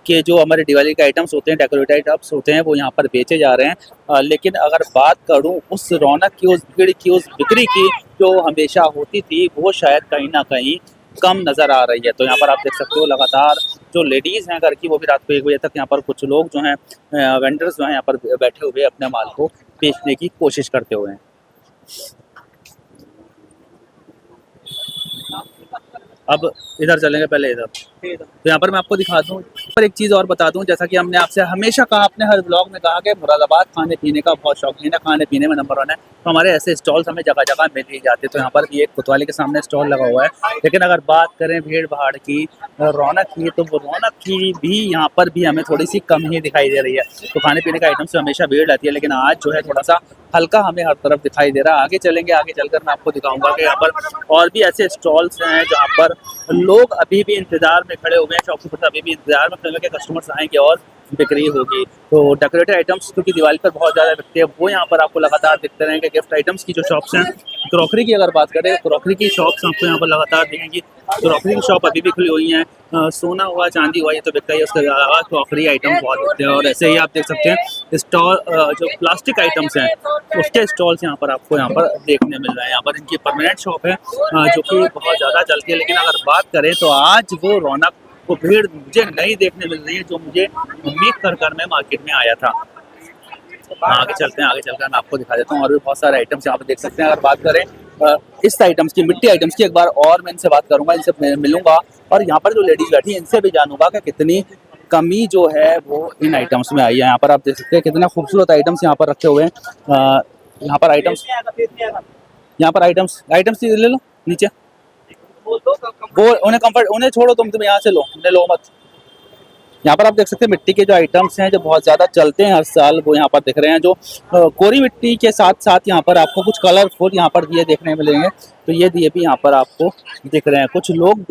कि जो हमारे दिवाली के आइटम्स होते हैं, डेकोरेटिव आइटम्स होते हैं, वो यहाँ पर बेचे जा रहे हैं। लेकिन अगर बात करूँ उस रौनक की, उस भीड़ की, उस बिक्री की जो हमेशा होती थी, वो शायद कहीं ना कहीं कम नज़र आ रही है। तो यहाँ पर आप देख सकते हो लगातार जो लेडीज़ हैं घर की, वो भी रात को 1 बजे तक यहाँ पर कुछ लोग जो हैं वेंडर्स जो हैं यहाँ पर बैठे हुए अपने माल को बेचने की कोशिश करते हुए हैं। अब इधर चलेंगे, पहले इधर। तो यहाँ पर मैं आपको दिखा दूँ, पर एक चीज़ और बता दूँ, जैसा कि हमने आपसे हमेशा कहा, अपने हर ब्लॉग में कहा कि मुरादाबाद खाने पीने का बहुत शौकीन है, खाने पीने में नंबर 1 है। तो हमारे ऐसे स्टॉल्स हमें जगह जगह मिल ही जाते हैं। तो यहाँ पर भी एक कोतवाली के सामने स्टॉल लगा हुआ है। लेकिन अगर बात करें भीड़ भाड़ की, रौनक की, तो वो रौनक की भी यहाँ पर भी हमें थोड़ी सी कम ही दिखाई दे रही है। तो खाने पीने का आइटम से हमेशा भीड़ रहती है, लेकिन आज जो है थोड़ा सा हल्का हमें हर तरफ दिखाई दे रहा है। आगे चलेंगे, आगे चलकर मैं आपको दिखाऊंगा कि यहाँ पर और भी ऐसे स्टॉल्स हैं जहाँ पर लोग अभी भी इंतजार में खड़े हुए हैं, शॉपकीपर अभी भी इंतजार में खड़े हुए कि कस्टमर्स आएंगे और बिक्री होगी। तो डेकोरेटिव आइटम्स क्योंकि दिवाली पर बहुत ज़्यादा बिकते हैं, वो यहाँ पर आपको लगातार दिखते रहेंगे। गिफ्ट आइटम्स की जो शॉप्स हैं, क्रॉकरी की अगर बात करें, क्रॉकरी की शॉप्स आपको यहाँ पर लगातार दिखेंगी। क्रॉकरी की शॉप अभी भी खुली हुई हैं। सोना हुआ, चांदी हुआ, ये तो बिकता ही है, उसके अलावा क्रॉकरी आइटम बहुत बिकते हैं। और ऐसे ही आप देख सकते हैं स्टॉल, जो प्लास्टिक आइटम्स हैं उसके स्टॉल्स यहाँ पर आपको यहाँ पर देखने मिल रहे हैं। यहाँ पर इनकी परमानेंट शॉप है जो कि बहुत ज़्यादा चलती है। लेकिन अगर बात करें तो आज वो रौनक, वो भीड़ मुझे नहीं देखने मिल रही है जो मुझे उम्मीद कर मैं मार्केट में आया था। आगे चलते हैं, आगे चलकर मैं आपको दिखा देता हूँ और भी बहुत सारे आइटम्स यहाँ पर देख सकते हैं। अगर बात करें इस आइटम्स की, मिट्टी आइटम्स की, एक बार और मैं इनसे बात करूँगा, इनसे मिलूंगा और यहाँ पर जो लेडीज बैठी हैं इनसे भी जानूंगा कि कितनी कमी जो है वो इन आइटम्स में आई है। यहाँ पर आप देख सकते हैं कितने खूबसूरत आइटम्स यहाँ पर रखे हुए हैं। यहाँ पर आइटम्स ले लो नीचे, वो उन्हें कंफर्ट, उन्हें छोड़ो, तुम यहाँ से लो, उन्हें लो मत। यहाँ पर आप देख सकते हैं मिट्टी के जो आइटम्स हैं जो बहुत ज़्यादा चलते हैं हर साल, वो यहाँ पर दिख रहे हैं। जो कोरी मिट्टी के साथ साथ यहाँ पर आपको कुछ कलरफुल यहाँ पर दिए देखने मिलेंगे। तो ये दिए भी यहाँ पर आपको दिख रहे हैं। कुछ लोग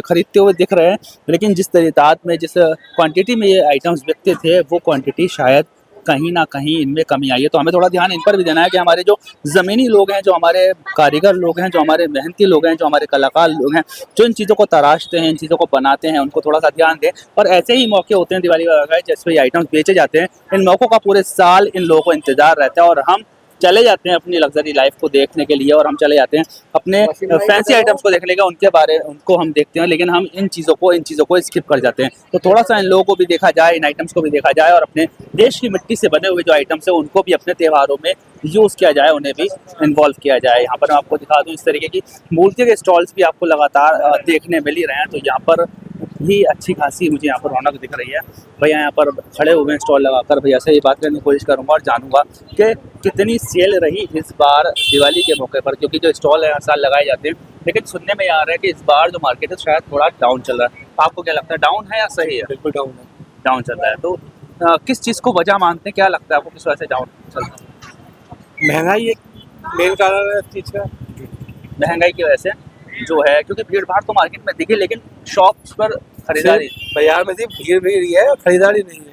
खरीदते हुए दिख रहे हैं, लेकिन जिस तादाद में, जिस क्वांटिटी में ये आइटम्स बिकते थे, वो क्वांटिटी शायद कहीं ना कहीं इनमें कमी आई है। तो हमें थोड़ा ध्यान इन पर भी देना है कि हमारे जो ज़मीनी लोग हैं, जो हमारे कारीगर लोग हैं, जो हमारे मेहनती लोग हैं, जो हमारे कलाकार लोग हैं, जो इन चीज़ों को तराशते हैं, इन चीज़ों को बनाते हैं, उनको थोड़ा सा ध्यान दें। और ऐसे ही मौके होते हैं दिवाली वगैरह जिसमें ये आइटम्स बेचे जाते हैं। इन मौक़ों का पूरे साल इन लोगों को इंतज़ार रहता है और हम चले जाते हैं अपनी लग्जरी लाइफ को देखने के लिए, और हम चले जाते हैं अपने फैंसी आइटम्स को देखने के, उनको हम देखते हैं, लेकिन हम इन चीज़ों को स्किप कर जाते हैं। तो थोड़ा सा इन लोगों को भी देखा जाए, इन आइटम्स को भी देखा जाए और अपने देश की मिट्टी से बने हुए जो आइटम्स हैं उनको भी अपने त्योहारों में यूज़ किया जाए, उन्हें भी इन्वॉल्व किया जाए। यहाँ पर मैं आपको दिखा दूँ, इस तरीके की मूर्ति के स्टॉल्स भी आपको लगातार देखने मिल ही रहे हैं। तो यहाँ पर भी अच्छी खासी मुझे यहाँ पर रौनक दिख रही है। भैया यहाँ पर खड़े हुए हैं स्टॉल लगाकर, भैया से ये बात करने की कोशिश करूँगा और जानूंगा कि कितनी सेल रही इस बार दिवाली के मौके पर, क्योंकि जो स्टॉल है हर साल लगाए जाते हैं, लेकिन सुनने में आ रहा है कि इस बार जो मार्केट है शायद थोड़ा डाउन चल रहा है। आपको क्या लगता है, डाउन है या सही है? बिल्कुल डाउन है, डाउन चल रहा है। तो किस चीज़ को वजह मानते हैं, क्या लगता है आपको, किस वजह से डाउन चल रहा है? महंगाई एक मेन कारण है इस चीज़ का। महंगाई की वजह से जो है, क्योंकि भीड़ भाड़ तो मार्केट में दिखी, लेकिन शॉप्स पर खरीदारी, बाजार में सिर्फ भीड़ ही है, खरीदारी नहीं है।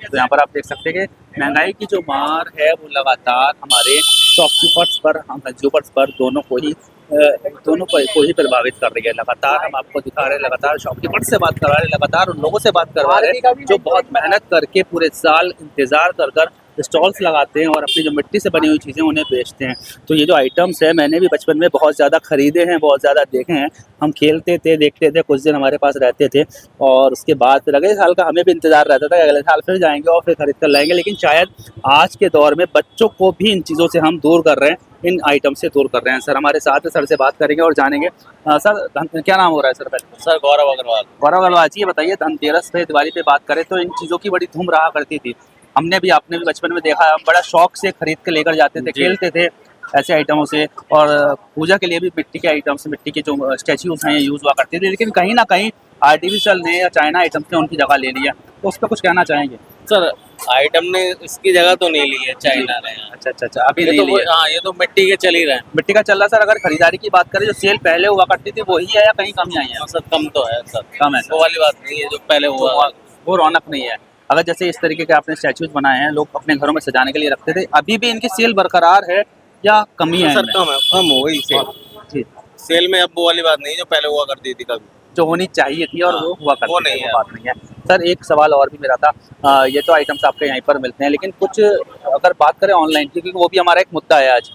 तो यहाँ पर आप देख सकते हैं कि महंगाई की जो मार है वो लगातार हमारे शॉपकीपर्स पर, हम कंज्यूमर्स पर, दोनों को ही प्रभावित कर रही है। लगातार हम आपको दिखा रहे हैं, लगातार शॉपकीपर्स से बात करवा रहे हैं, लगातार उन लोगों से बात करवा रहे हैं जो बहुत मेहनत करके पूरे साल इंतज़ार कर स्टॉल्स लगाते हैं और अपनी जो मिट्टी से बनी हुई चीज़ें उन्हें बेचते हैं। तो ये जो आइटम्स है मैंने भी बचपन में बहुत ज़्यादा ख़रीदे हैं, बहुत ज़्यादा देखे हैं। हम खेलते थे, देखते थे, कुछ दिन हमारे पास रहते थे और उसके बाद फिर अगले साल का हमें भी इंतज़ार रहता था कि अगले साल फिर जाएंगे और फिर ख़रीद कर लाएंगे। लेकिन शायद आज के दौर में बच्चों को भी इन चीज़ों से हम दूर कर रहे हैं, इन आइटम से दूर कर रहे हैं। सर हमारे साथ है, सर से बात करेंगे और जानेंगे। सर क्या नाम हो रहा है सर पहले? सर गौरव अग्रवाल। गौरव अग्रवाल जी, ये बताइए धनतेरस पे, दिवाली पे बात करें तो इन चीज़ों की बड़ी धूम रहा करती थी। हमने भी, आपने भी बचपन में देखा, हम बड़ा शौक से खरीद के लेकर जाते थे, खेलते थे ऐसे आइटमों से। और पूजा के लिए भी मिट्टी के आइटम्स, मिट्टी के जो स्टैच्यूज हैं ये यूज़ हुआ करते थे। लेकिन कहीं ना कहीं आर्टिफिशियल ने या चाइना आइटम्स ने उनकी जगह ले लिया, तो उस पर कुछ कहना चाहेंगे? सर आइटम ने इसकी जगह तो नहीं ली है चाइना ने। अच्छा, अभी नहीं लिया। हाँ, ये तो मिट्टी के चल ही रहे हैं। मिट्टी का चल रहा है। सर अगर खरीदारी की बात करें, जो सेल पहले हुआ करती थी वही है या कहीं कमी आई है? सर कम तो है सर, कम है सर। वो वाली बात नहीं है जो पहले हुआ, वो रौनक नहीं है। अगर जैसे इस तरीके के आपने स्टैचूज बनाए हैं, लोग अपने घरों में सजाने के लिए रखते थे, अभी भी इनकी सेल बरकरार है या कमी है? सर कम है, कम हो गई सेल। जी, सेल में अब वो वाली बात नहीं है जो पहले हुआ करती थी कभी, जो होनी चाहिए थी और वो हुआ करती वो थी, नहीं है। बात नहीं है। सर एक सवाल और भी मेरा था, ये तो आइटम्स आपके यहीं पर मिलते हैं, लेकिन कुछ अगर बात करें ऑनलाइन की, क्योंकि वो भी हमारा एक मुद्दा है आज,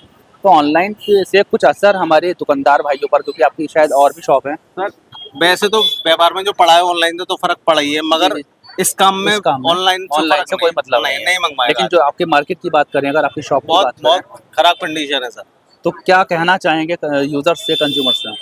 तो ऑनलाइन से कुछ असर हमारे दुकानदार भाइयों पर, क्योंकि आपकी शायद और भी शॉप है? वैसे तो व्यापार में जो पड़ा है ऑनलाइन से तो फर्क पड़ा ही है, मगर इस काम में ऑनलाइन से कोई मतलब नहीं मंगवाएगा। लेकिन जो आपके मार्केट की बात करें, अगर आपकी शॉप की बात करें, बहुत खराब कंडीशन है सर। तो क्या कहना चाहेंगे यूजर्स से, कंज्यूमर्स से?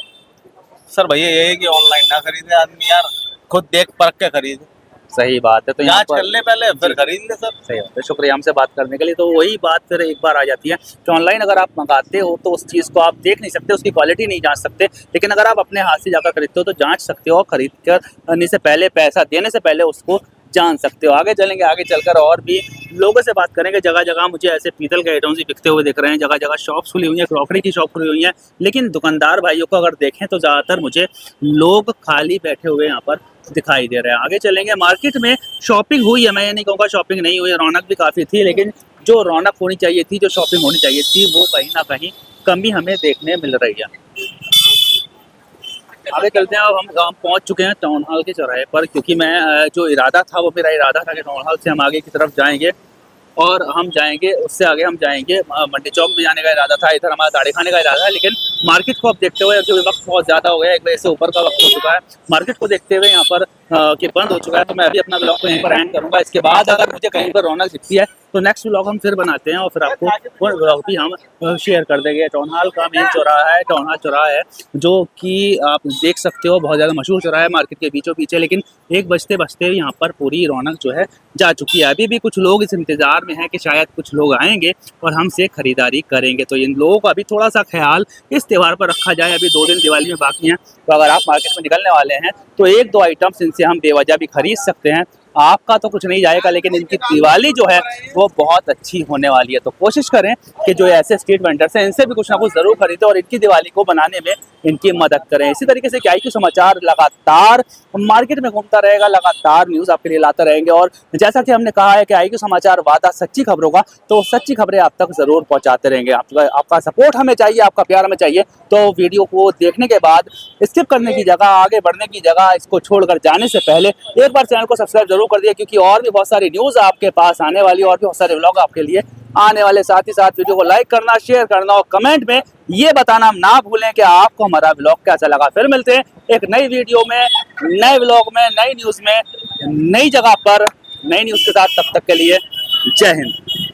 सर भैया ये है कि ऑनलाइन ना खरीदे आदमी यार, खुद देख परख के खरीदे। सही बात है। तो यहाँ जांच पर कर ले पहले फिर खरीद ले सर। सही बात है, शुक्रिया हमसे बात करने के लिए। तो वही बात फिर एक बार आ जाती है कि ऑनलाइन अगर आप मंगाते हो तो उस चीज़ को आप देख नहीं सकते, उसकी क्वालिटी नहीं जांच सकते। लेकिन अगर आप अपने हाथ से जाकर खरीदते हो तो जांच सकते हो और खरीद कर से पहले, पैसा देने से पहले उसको जान सकते हो। आगे चलेंगे, आगे चलकर और भी लोगों से बात करेंगे। जगह जगह मुझे ऐसे पीतल के आइटम्स भी बिकते हुए दिख रहे हैं, जगह जगह शॉप्स खुली हुई हैं, क्रॉकरी की शॉप खुली हुई है। लेकिन दुकानदार भाइयों को अगर देखें तो ज़्यादातर मुझे लोग खाली बैठे हुए यहाँ पर दिखाई दे रहे हैं। आगे चलेंगे, मार्केट में शॉपिंग हुई है, मैं ये नहीं कहूँगा शॉपिंग नहीं हुई, रौनक भी काफ़ी थी। लेकिन जो रौनक होनी चाहिए थी, जो शॉपिंग होनी चाहिए थी, वो कहीं ना कहीं कमी हमें देखने मिल रही है। आगे चलते हैं। अब हम पहुंच चुके हैं टाउन हॉल के चौराहे पर, क्योंकि मैं जो इरादा था, वो मेरा इरादा था कि टाउन हॉल से हम आगे की तरफ जाएंगे और हम जाएंगे, उससे आगे हम जाएंगे मंडी चौक भी जाने का इरादा था। इधर हमारा दाढ़ी खाने का इरादा है, लेकिन मार्केट को अब देखते हुए, क्योंकि वक्त बहुत ज़्यादा हो गया, 1 बजे से ऊपर का वक्त हो चुका है, मार्केट को देखते हुए यहाँ पर कि बंद हो चुका है, तो मैं अभी अपना ब्लॉग को यहीं पर एंड करूँगा। इसके बाद अगर मुझे कहीं पर रौनक दिखती है तो नेक्स्ट व्लॉग हम फिर बनाते हैं और फिर आपको वो व्लॉग भी हम शेयर कर देंगे। टाउन हॉल का मेन चौराहा है, टाउन हॉल चौराहा है, जो कि आप देख सकते हो बहुत ज़्यादा मशहूर चौराहा है, मार्केट के बीचों बीच है। लेकिन 1 बजते बजते यहाँ पर पूरी रौनक जो है जा चुकी है। अभी भी कुछ लोग इस इंतज़ार में हैं कि शायद कुछ लोग आएंगे और हमसे ख़रीदारी करेंगे। तो इन लोगों का भी थोड़ा सा ख्याल इस त्यौहार पर रखा जाए। अभी 2 दिन दिवाली में बाकी हैं, तो अगर आप मार्केट में निकलने वाले हैं तो 1-2 आइटम्स इनसे हम बेवजह भी खरीद सकते हैं। आपका तो कुछ नहीं जाएगा, लेकिन इनकी दिवाली जो है वो बहुत अच्छी होने वाली है। तो कोशिश करें कि जो ऐसे स्ट्रीट वेंडर्स हैं, इनसे भी कुछ ना कुछ ज़रूर खरीदें और इनकी दिवाली को बनाने में इनकी मदद करें। इसी तरीके से IQ समाचार लगातार मार्केट में घूमता रहेगा, लगातार न्यूज़ आपके लिए लाते रहेंगे। और जैसा कि हमने कहा है कि IQ समाचार वादा सच्ची खबरों का, तो सच्ची खबरें आप तक ज़रूर पहुँचाते रहेंगे। आपका सपोर्ट हमें चाहिए, आपका प्यार हमें चाहिए। तो वीडियो को देखने के बाद स्किप करने की जगह, आगे बढ़ने की जगह, इसको छोड़कर जाने से पहले एक बार चैनल को सब्सक्राइब जरूर कर दिया, क्योंकि और भी बहुत सारी न्यूज़ आपके पास आने वाली, और भी बहुत सारे व्लॉग आपके लिए आने वाले। साथ ही साथ वीडियो को लाइक करना, शेयर करना और कमेंट में ये बताना ना भूलें कि आपको हमारा व्लॉग कैसा लगा। फिर मिलते हैं एक नई वीडियो में, नए व्लॉग में, नई न्यूज़ में, नई जगह पर, नई न्यूज़ के साथ। तब तक के लिए जय हिंद।